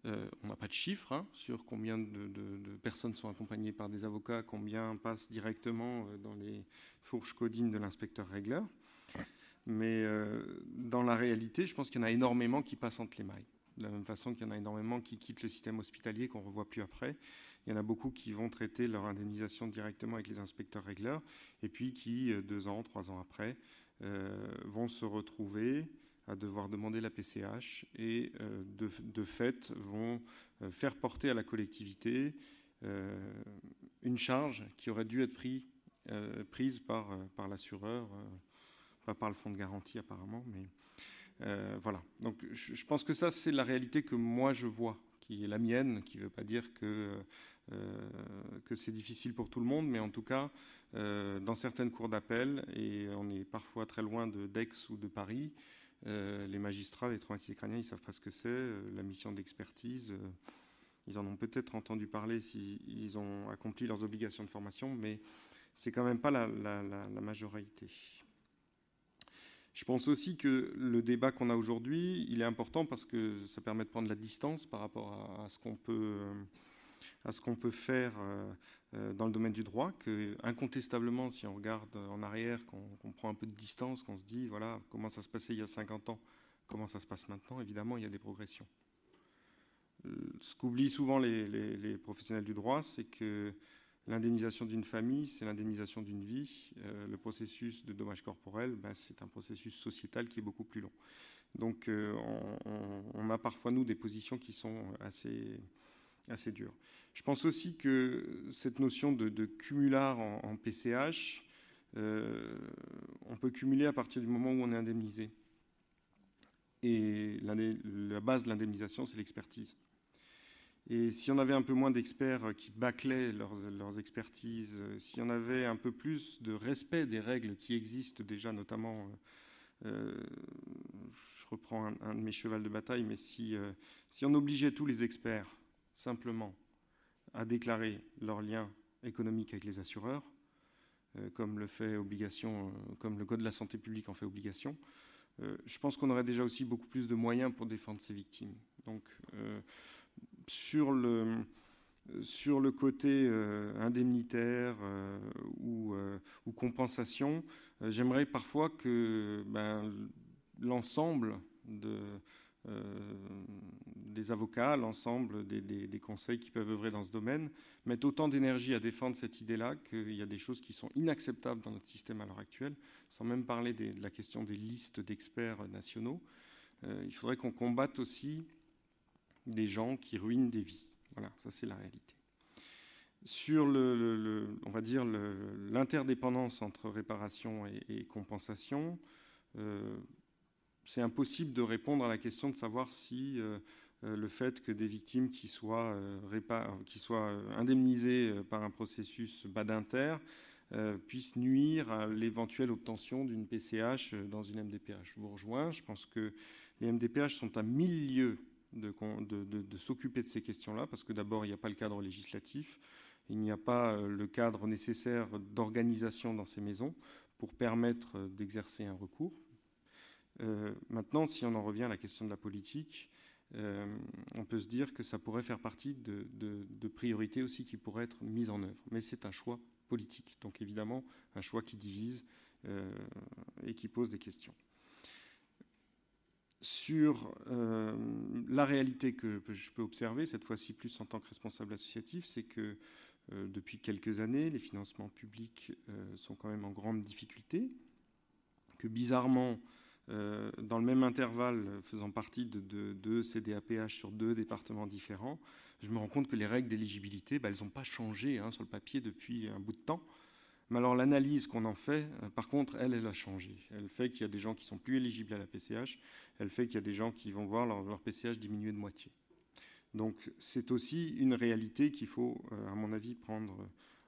On n'a pas de chiffres sur combien de personnes sont accompagnées par des avocats, combien passent directement dans les fourches codines de l'inspecteur régleur. Mais dans la réalité, je pense qu'il y en a énormément qui passent entre les mailles. De la même façon qu'il y en a énormément qui quittent le système hospitalier, qu'on ne revoit plus après. Il y en a beaucoup qui vont traiter leur indemnisation directement avec les inspecteurs régleurs et puis qui, 2 ans, 3 ans après, vont se retrouver à devoir demander la PCH et de fait vont faire porter à la collectivité une charge qui aurait dû être prise par l'assureur, pas par le fonds de garantie apparemment, mais voilà. Donc je pense que ça c'est la réalité que moi je vois, qui est la mienne, qui ne veut pas dire que c'est difficile pour tout le monde, mais en tout cas dans certaines cours d'appel, et on est parfois très loin d'Aix ou de Paris, les magistrats, les traumatisés crâniens, ils ne savent pas ce que c'est, la mission d'expertise. Ils en ont peut-être entendu parler s'ils ont accompli leurs obligations de formation, mais ce n'est quand même pas la majorité. Je pense aussi que le débat qu'on a aujourd'hui, il est important parce que ça permet de prendre la distance par rapport à ce qu'on peut faire dans le domaine du droit, que incontestablement, si on regarde en arrière, qu'on prend un peu de distance, qu'on se dit, voilà, comment ça se passait il y a 50 ans, comment ça se passe maintenant, évidemment, il y a des progressions. Ce qu'oublient souvent les professionnels du droit, c'est que l'indemnisation d'une famille, c'est l'indemnisation d'une vie. Le processus de dommage corporel, c'est un processus sociétal qui est beaucoup plus long. Donc on a parfois, nous, des positions qui sont assez dures. Je pense aussi que cette notion de cumulard en PCH, on peut cumuler à partir du moment où on est indemnisé. Et la base de l'indemnisation, c'est l'expertise. Et si on avait un peu moins d'experts qui bâclaient leurs expertises, si on avait un peu plus de respect des règles qui existent déjà, notamment, je reprends un de mes chevals de bataille, mais si on obligeait tous les experts simplement à déclarer leurs liens économiques avec les assureurs, comme le Code de la santé publique en fait obligation, je pense qu'on aurait déjà aussi beaucoup plus de moyens pour défendre ces victimes. Donc, sur le côté indemnitaire ou compensation, j'aimerais parfois que l'ensemble des avocats, l'ensemble des conseils qui peuvent œuvrer dans ce domaine, mettent autant d'énergie à défendre cette idée-là qu'il y a des choses qui sont inacceptables dans notre système à l'heure actuelle, sans même parler de la question des listes d'experts nationaux. Il faudrait qu'on combatte aussi des gens qui ruinent des vies. Voilà, ça c'est la réalité. Sur on va dire l'interdépendance entre réparation et compensation, c'est impossible de répondre à la question de savoir si le fait que des victimes qui soient indemnisées par un processus Badinter puissent nuire à l'éventuelle obtention d'une PCH dans une MDPH. Je vous rejoins, je pense que les MDPH sont à 1000 lieues de s'occuper de ces questions-là, parce que d'abord, il n'y a pas le cadre législatif, il n'y a pas le cadre nécessaire d'organisation dans ces maisons pour permettre d'exercer un recours. Maintenant, si on en revient à la question de la politique, on peut se dire que ça pourrait faire partie de priorités aussi qui pourraient être mises en œuvre. Mais c'est un choix politique, donc évidemment un choix qui divise et qui pose des questions. Sur la réalité que je peux observer, cette fois-ci plus en tant que responsable associatif, c'est que depuis quelques années, les financements publics sont quand même en grande difficulté, que bizarrement, dans le même intervalle, faisant partie de deux CDAPH sur 2 départements différents, je me rends compte que les règles d'éligibilité, elles n'ont pas changé sur le papier depuis un bout de temps. Mais alors l'analyse qu'on en fait, par contre, elle a changé. Elle fait qu'il y a des gens qui sont plus éligibles à la PCH. Elle fait qu'il y a des gens qui vont voir leur PCH diminuer de moitié. Donc c'est aussi une réalité qu'il faut, à mon avis, prendre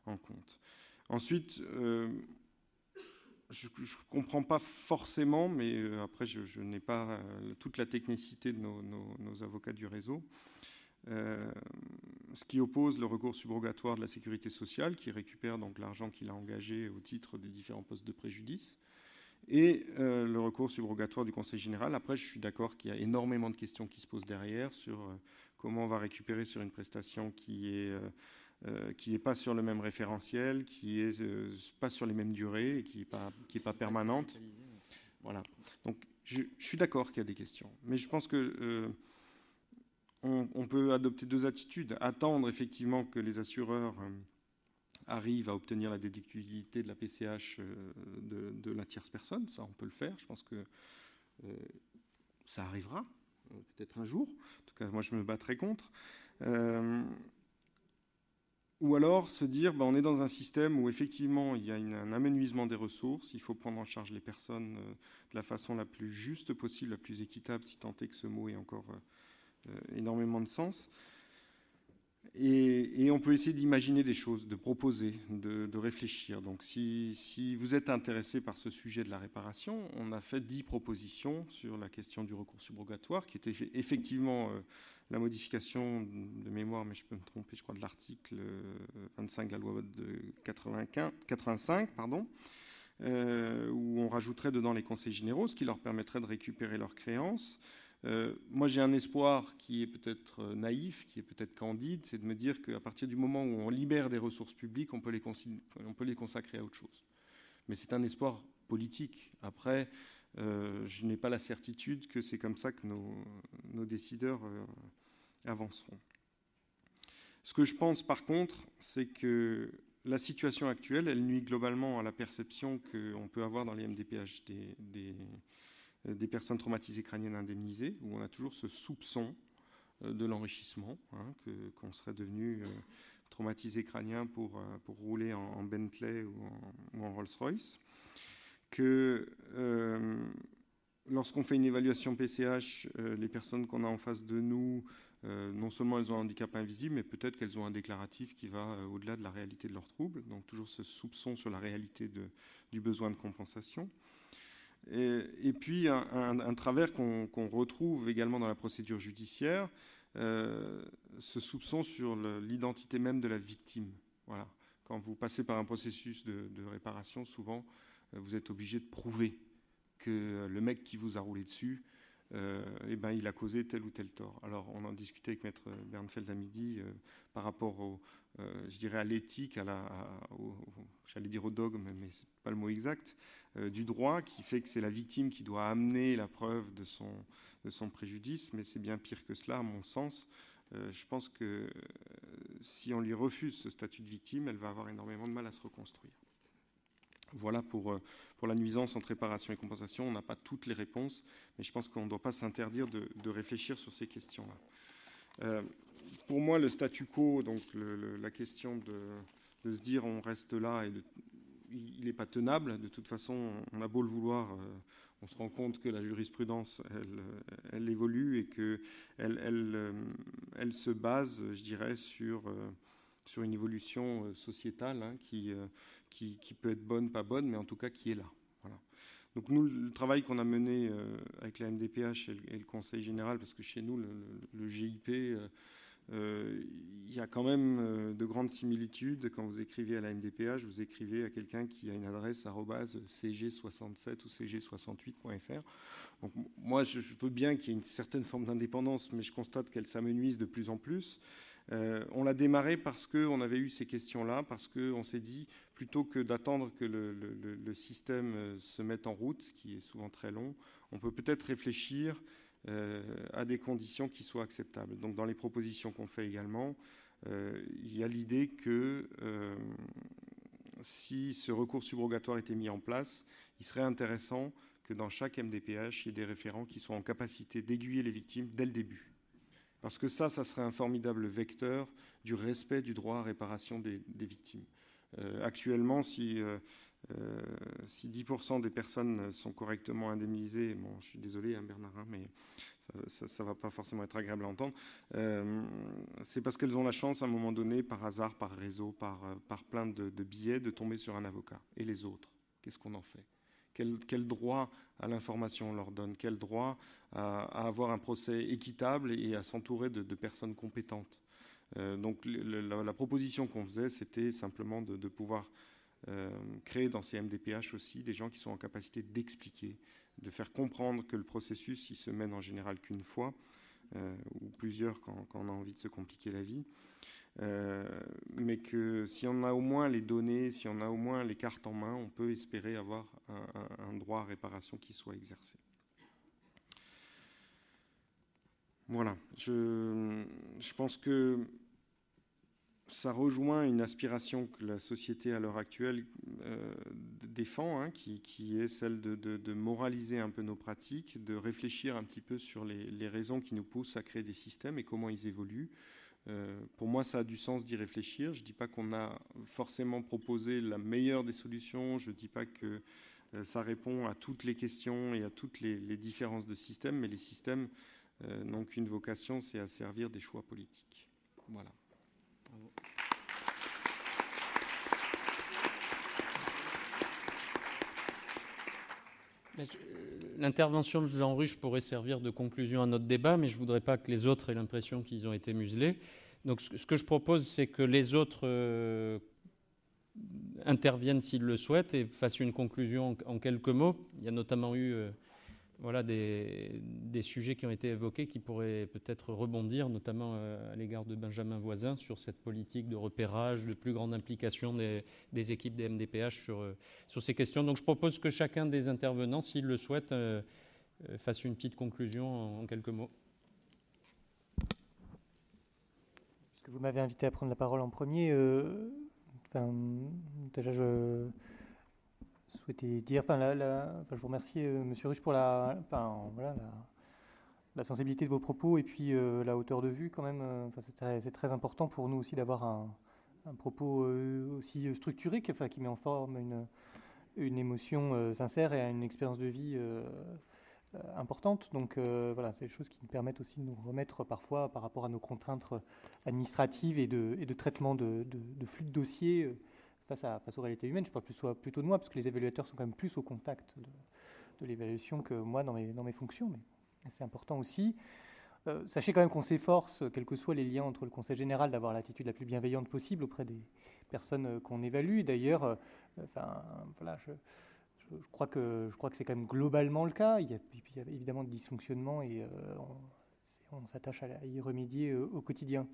en compte. Ensuite, je ne comprends pas forcément, mais après je n'ai pas toute la technicité de nos avocats du réseau. Ce qui oppose le recours subrogatoire de la sécurité sociale, qui récupère donc l'argent qu'il a engagé au titre des différents postes de préjudice, et le recours subrogatoire du Conseil général. Après, je suis d'accord qu'il y a énormément de questions qui se posent derrière sur comment on va récupérer sur une prestation qui est pas sur le même référentiel, qui est pas sur les mêmes durées et qui est pas permanente. Voilà. Donc, je suis d'accord qu'il y a des questions, mais je pense que on peut adopter 2 attitudes. Attendre effectivement que les assureurs arrivent à obtenir la déductibilité de la PCH de la tierce personne, ça on peut le faire. Je pense que ça arrivera, peut-être un jour. En tout cas, moi, je me battrai contre. Ou alors se dire, on est dans un système où effectivement il y a un amenuisement des ressources, il faut prendre en charge les personnes de la façon la plus juste possible, la plus équitable, si tant est que ce mot ait encore énormément de sens. Et on peut essayer d'imaginer des choses, de proposer, de réfléchir. Donc si vous êtes intéressé par ce sujet de la réparation, on a fait 10 propositions sur la question du recours subrogatoire, qui était effectivement la modification de mémoire, mais je peux me tromper, je crois, de l'article 25 de la loi de 85, où on rajouterait dedans les conseils généraux, ce qui leur permettrait de récupérer leurs créances. Moi, j'ai un espoir qui est peut-être naïf, qui est peut-être candide, c'est de me dire qu'à partir du moment où on libère des ressources publiques, on peut les consacrer à autre chose. Mais c'est un espoir politique. Après, je n'ai pas la certitude que c'est comme ça que nos décideurs avanceront. Ce que je pense, par contre, c'est que la situation actuelle, elle nuit globalement à la perception qu'on peut avoir dans les MDPH des personnes traumatisées crâniennes indemnisées, où on a toujours ce soupçon de l'enrichissement, qu'on serait devenu traumatisé crânien pour rouler en Bentley ou en Rolls-Royce, que lorsqu'on fait une évaluation PCH, les personnes qu'on a en face de nous, non seulement elles ont un handicap invisible, mais peut-être qu'elles ont un déclaratif qui va au-delà de la réalité de leurs troubles, donc toujours ce soupçon sur la réalité du besoin de compensation. Et puis un travers qu'on retrouve également dans la procédure judiciaire, ce soupçon sur l'identité même de la victime. Voilà. Quand vous passez par un processus de réparation, souvent, vous êtes obligé de prouver que le mec qui vous a roulé dessus, il a causé tel ou tel tort. Alors, on en discutait avec Maître Bernfeld à midi par rapport je dirais à l'éthique, j'allais dire au dogme, mais c'est pas le mot exact, du droit, qui fait que c'est la victime qui doit amener la preuve de son préjudice, mais c'est bien pire que cela, à mon sens. Je pense que si on lui refuse ce statut de victime, elle va avoir énormément de mal à se reconstruire. Voilà pour la nuisance entre réparation et compensation. On n'a pas toutes les réponses, mais je pense qu'on ne doit pas s'interdire de réfléchir sur ces questions-là. Pour moi, le statu quo, donc la question de se dire on reste là, il n'est pas tenable. De toute façon, on a beau le vouloir, on se rend compte que la jurisprudence, elle évolue et qu'elle se base, je dirais, sur une évolution sociétale qui peut être bonne, pas bonne, mais en tout cas qui est là. Voilà. Donc nous, le travail qu'on a mené avec la MDPH et le Conseil général, parce que chez nous, le GIP, il y a quand même de grandes similitudes. Quand vous écrivez à la MDPH, vous écrivez à quelqu'un qui a une adresse @cg67 ou cg68.fr. Donc moi, je veux bien qu'il y ait une certaine forme d'indépendance, mais je constate qu'elle s'amenuise de plus en plus. On l'a démarré parce qu'on avait eu ces questions-là, parce qu'on s'est dit, plutôt que d'attendre que le système se mette en route, ce qui est souvent très long, on peut peut-être réfléchir à des conditions qui soient acceptables. Donc dans les propositions qu'on fait également, il y a l'idée que si ce recours subrogatoire était mis en place, il serait intéressant que dans chaque MDPH, il y ait des référents qui soient en capacité d'aiguiller les victimes dès le début. Parce que ça serait un formidable vecteur du respect du droit à réparation des victimes. Actuellement, si 10% des personnes sont correctement indemnisées, bon, je suis désolé Bernard, mais ça ne va pas forcément être agréable à entendre, c'est parce qu'elles ont la chance à un moment donné, par hasard, par réseau, par plein de billets, de tomber sur un avocat. Et les autres, qu'est-ce qu'on en fait ? Quel droit à l'information on leur donne? Quel droit à avoir un procès équitable et à s'entourer de personnes compétentes? Donc la proposition qu'on faisait, c'était simplement de pouvoir créer dans ces MDPH aussi des gens qui sont en capacité d'expliquer, de faire comprendre que le processus, il se mène en général qu'une fois, ou plusieurs quand on a envie de se compliquer la vie. Mais que si on a au moins les données, si on a au moins les cartes en main, on peut espérer avoir un droit à réparation qui soit exercé. Voilà, je pense que ça rejoint une aspiration que la société à l'heure actuelle défend, hein, qui est celle de moraliser un peu nos pratiques, de réfléchir un petit peu sur les raisons qui nous poussent à créer des systèmes et comment ils évoluent. Pour moi, ça a du sens d'y réfléchir. Je ne dis pas qu'on a forcément proposé la meilleure des solutions. Je ne dis pas que ça répond à toutes les questions et à toutes les différences de systèmes, mais les systèmes n'ont qu'une vocation, c'est à servir des choix politiques. Voilà. Bravo.
L'intervention de Jean Ruche pourrait servir de conclusion à notre débat, mais je ne voudrais pas que les autres aient l'impression qu'ils ont été muselés. Donc ce que je propose, c'est que les autres interviennent s'ils le souhaitent et fassent une conclusion en quelques mots. Il y a notamment eu des sujets qui ont été évoqués qui pourraient peut-être rebondir, notamment à l'égard de Benjamin Voisin, sur cette politique de repérage, de plus grande implication des équipes des MDPH sur ces questions. Donc je propose que chacun des intervenants, s'il le souhaite, fasse une petite conclusion en quelques mots.
Puisque vous m'avez invité à prendre la parole en premier, déjà je souhaitais dire, je vous remercie, Monsieur Ruche, pour la sensibilité de vos propos et puis la hauteur de vue quand même. C'est très important pour nous aussi d'avoir un propos aussi structuré, qui met en forme une émotion sincère et une expérience de vie importante. Donc c'est des choses qui nous permettent aussi de nous remettre parfois par rapport à nos contraintes administratives et de traitement de flux de dossiers face aux réalités humaines. Je parle plutôt de moi, parce que les évaluateurs sont quand même plus au contact de l'évaluation que moi dans mes fonctions, mais c'est important aussi. Sachez quand même qu'on s'efforce, quels que soient les liens entre le Conseil général, d'avoir l'attitude la plus bienveillante possible auprès des personnes qu'on évalue. D'ailleurs, je crois que c'est quand même globalement le cas. Il y a évidemment des dysfonctionnements et on s'attache à y remédier au quotidien.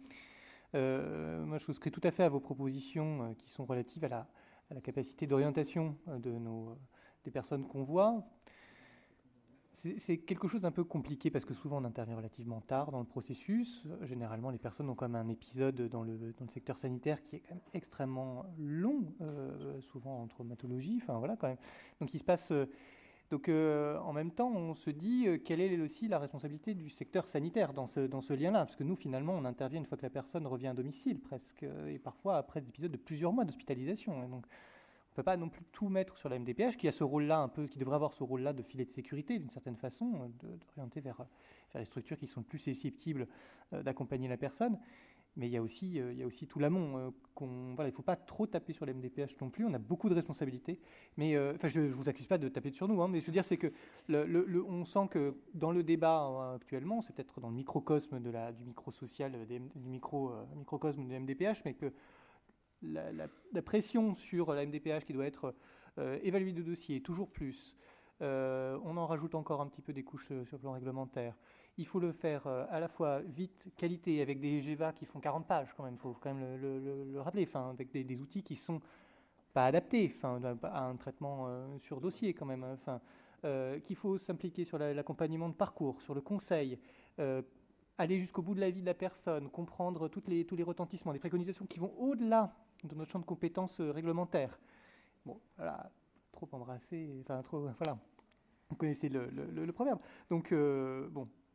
Moi, je souscris tout à fait à vos propositions qui sont relatives à la capacité d'orientation des personnes qu'on voit. C'est quelque chose d'un peu compliqué parce que souvent on intervient relativement tard dans le processus. Généralement, les personnes ont quand même un épisode dans le secteur sanitaire qui est quand même extrêmement long, souvent en traumatologie. Quand même. Donc il se passe. En même temps, on se dit quelle est aussi la responsabilité du secteur sanitaire dans ce lien-là, parce que nous, finalement, on intervient une fois que la personne revient à domicile, presque, et parfois après des épisodes de plusieurs mois d'hospitalisation. Et donc, on ne peut pas non plus tout mettre sur la MDPH, qui a ce rôle-là qui devrait avoir ce rôle-là de filet de sécurité, d'une certaine façon, d'orienter vers les structures qui sont le plus susceptibles d'accompagner la personne. Mais il y a aussi tout l'amont. Il ne faut pas trop taper sur les MDPH non plus. On a beaucoup de responsabilités. Mais je ne vous accuse pas de taper sur nous. Mais je veux dire, c'est que on sent que dans le débat actuellement, c'est peut-être dans le microcosme du micro-social, du microcosme de MDPH, mais que la pression sur la MDPH qui doit être évaluée de dossier toujours plus. On en rajoute encore un petit peu des couches sur le plan réglementaire. Il faut le faire à la fois vite, qualité, avec des GEVA qui font 40 pages quand même, il faut quand même le rappeler, avec des outils qui ne sont pas adaptés à un traitement sur dossier quand même. Qu'il faut s'impliquer sur l'accompagnement de parcours, sur le conseil, aller jusqu'au bout de la vie de la personne, comprendre tous les retentissements, des préconisations qui vont au-delà de notre champ de compétences réglementaires. Bon, voilà, trop embrassé, voilà. Vous connaissez le proverbe. Donc,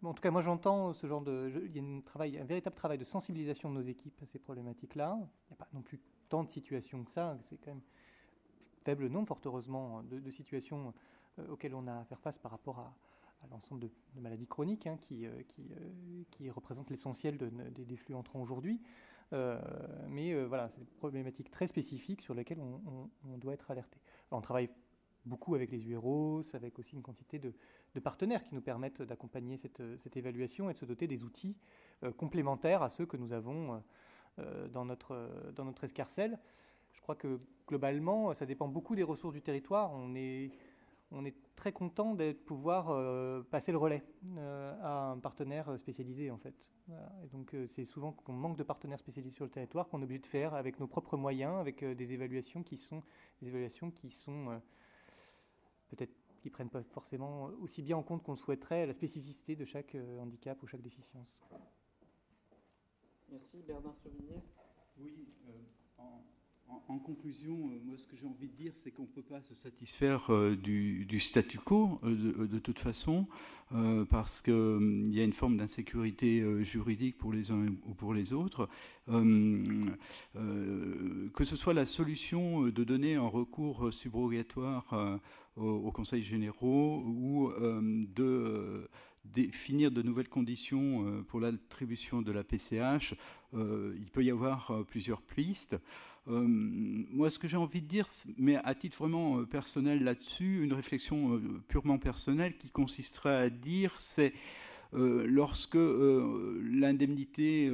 en tout cas, moi, j'entends ce genre il y a un véritable travail de sensibilisation de nos équipes à ces problématiques-là. Il n'y a pas non plus tant de situations que ça. C'est quand même faible nombre, fort heureusement, de situations auxquelles on a à faire face par rapport à l'ensemble de maladies chroniques qui représentent l'essentiel des flux entrants aujourd'hui. Voilà, c'est des problématiques très spécifiques sur lesquelles on doit être alerté. Alors, on travaille beaucoup avec les UROS, avec aussi une quantité de partenaires qui nous permettent d'accompagner cette évaluation et de se doter des outils complémentaires à ceux que nous avons dans notre escarcelle. Je crois que globalement, ça dépend beaucoup des ressources du territoire. On est très content de pouvoir passer le relais à un partenaire spécialisé en fait. Voilà. Et donc c'est souvent qu'on manque de partenaires spécialisés sur le territoire qu'on est obligé de faire avec nos propres moyens, avec des évaluations qui sont peut-être qui ne prennent pas forcément aussi bien en compte qu'on le souhaiterait la spécificité de chaque handicap ou chaque déficience.
Merci. Bernard Sauvigné.
Oui, en conclusion, moi ce que j'ai envie de dire, c'est qu'on ne peut pas se satisfaire du statu quo de toute façon, parce qu'il y a une forme d'insécurité juridique pour les uns ou pour les autres. Que ce soit la solution de donner un recours subrogatoire aux conseils généraux ou de définir de nouvelles conditions pour l'attribution de la PCH, il peut y avoir plusieurs pistes. Moi, ce que j'ai envie de dire, mais à titre vraiment personnel là-dessus, une réflexion purement personnelle qui consisterait à dire, c'est lorsque l'indemnité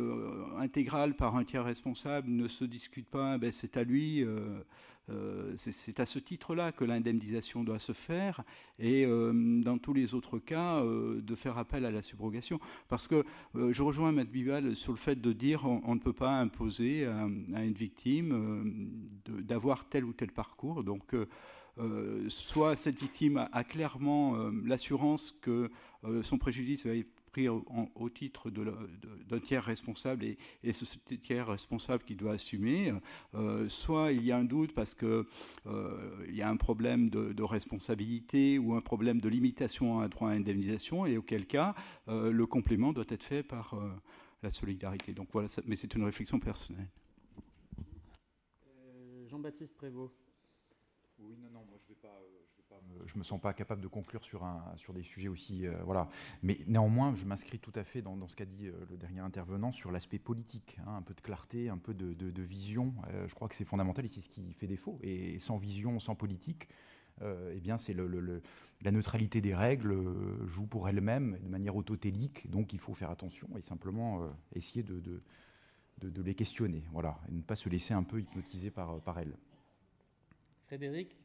intégrale par un tiers responsable ne se discute pas, ben, c'est à lui, c'est à ce titre-là que l'indemnisation doit se faire, et dans tous les autres cas, de faire appel à la subrogation. Parce que je rejoins Maître Bival sur le fait de dire on ne peut pas imposer à une victime d'avoir tel ou tel parcours. Donc, soit cette victime a clairement l'assurance que son préjudice va être pris au titre d'un tiers responsable, et c'est ce tiers responsable qui doit assumer, soit il y a un doute parce qu'il y a un problème de responsabilité ou un problème de limitation à un droit à indemnisation, et auquel cas le complément doit être fait par la solidarité. Donc voilà, mais c'est une réflexion personnelle.
Jean-Baptiste Prévost.
Oui, non, moi je me sens pas capable de conclure sur des sujets aussi, voilà. Mais néanmoins, je m'inscris tout à fait dans ce qu'a dit le dernier intervenant sur l'aspect politique, hein, un peu de clarté, un peu de vision. Je crois que c'est fondamental et c'est ce qui fait défaut. Et sans vision, sans politique, eh bien, c'est la neutralité des règles joue pour elle-même de manière autotélique. Donc, il faut faire attention et simplement essayer de les questionner, voilà, et ne pas se laisser un peu hypnotiser par elles.
Frédéric ?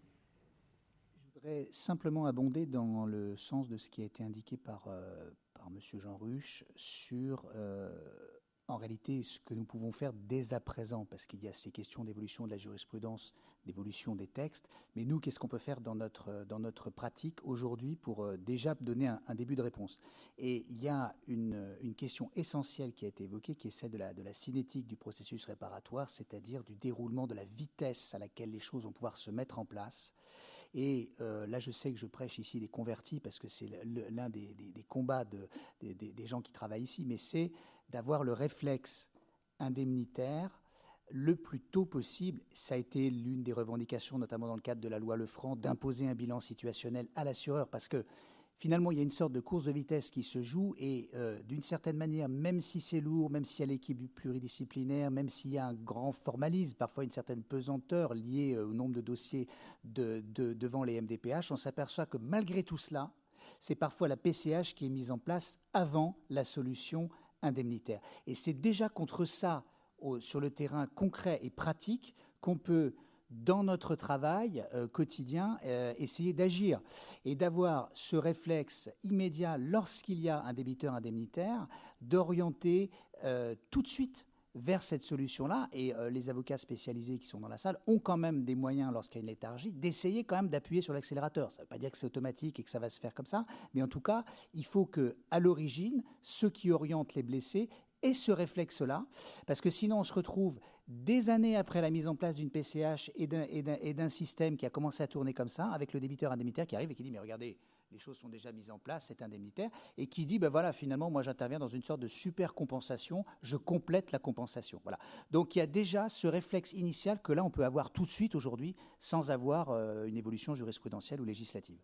Je voudrais simplement abonder dans le sens de ce qui a été indiqué par M. Jean Ruche sur, en réalité, ce que nous pouvons faire dès à présent, parce qu'il y a ces questions d'évolution de la jurisprudence, d'évolution des textes, mais nous, qu'est-ce qu'on peut faire dans notre pratique aujourd'hui pour déjà donner un début de réponse. Et il y a une question essentielle qui a été évoquée, qui est celle de la cinétique du processus réparatoire, c'est-à-dire du déroulement, de la vitesse à laquelle les choses vont pouvoir se mettre en place. Et là, je sais que je prêche ici des convertis, parce que c'est l'un des combats des gens qui travaillent ici, mais c'est d'avoir le réflexe indemnitaire le plus tôt possible. Ça a été l'une des revendications, notamment dans le cadre de la loi Lefranc, d'imposer un bilan situationnel à l'assureur, parce que finalement, il y a une sorte de course de vitesse qui se joue, et d'une certaine manière, même si c'est lourd, même s'il y a l'équipe pluridisciplinaire, même s'il y a un grand formalisme, parfois une certaine pesanteur liée au nombre de dossiers devant les MDPH, on s'aperçoit que malgré tout cela, c'est parfois la PCH qui est mise en place avant la solution indemnitaire. Et c'est déjà contre ça, sur le terrain concret et pratique, qu'on peut, dans notre travail quotidien, essayer d'agir et d'avoir ce réflexe immédiat lorsqu'il y a un débiteur indemnitaire, d'orienter tout de suite vers cette solution-là. Et les avocats spécialisés qui sont dans la salle ont quand même des moyens, lorsqu'il y a une léthargie, d'essayer quand même d'appuyer sur l'accélérateur. Ça ne veut pas dire que c'est automatique et que ça va se faire comme ça, mais en tout cas, il faut qu'à l'origine, ceux qui orientent les blessés aient ce réflexe-là, parce que sinon on se retrouve des années après la mise en place d'une PCH et d'un système qui a commencé à tourner comme ça, avec le débiteur indemnitaire qui arrive et qui dit « mais regardez, les choses sont déjà mises en place, c'est indemnitaire », et qui dit « ben voilà, finalement, moi j'interviens dans une sorte de super compensation, je complète la compensation ». Voilà. Donc il y a déjà ce réflexe initial que là on peut avoir tout de suite aujourd'hui, sans avoir une évolution jurisprudentielle ou législative.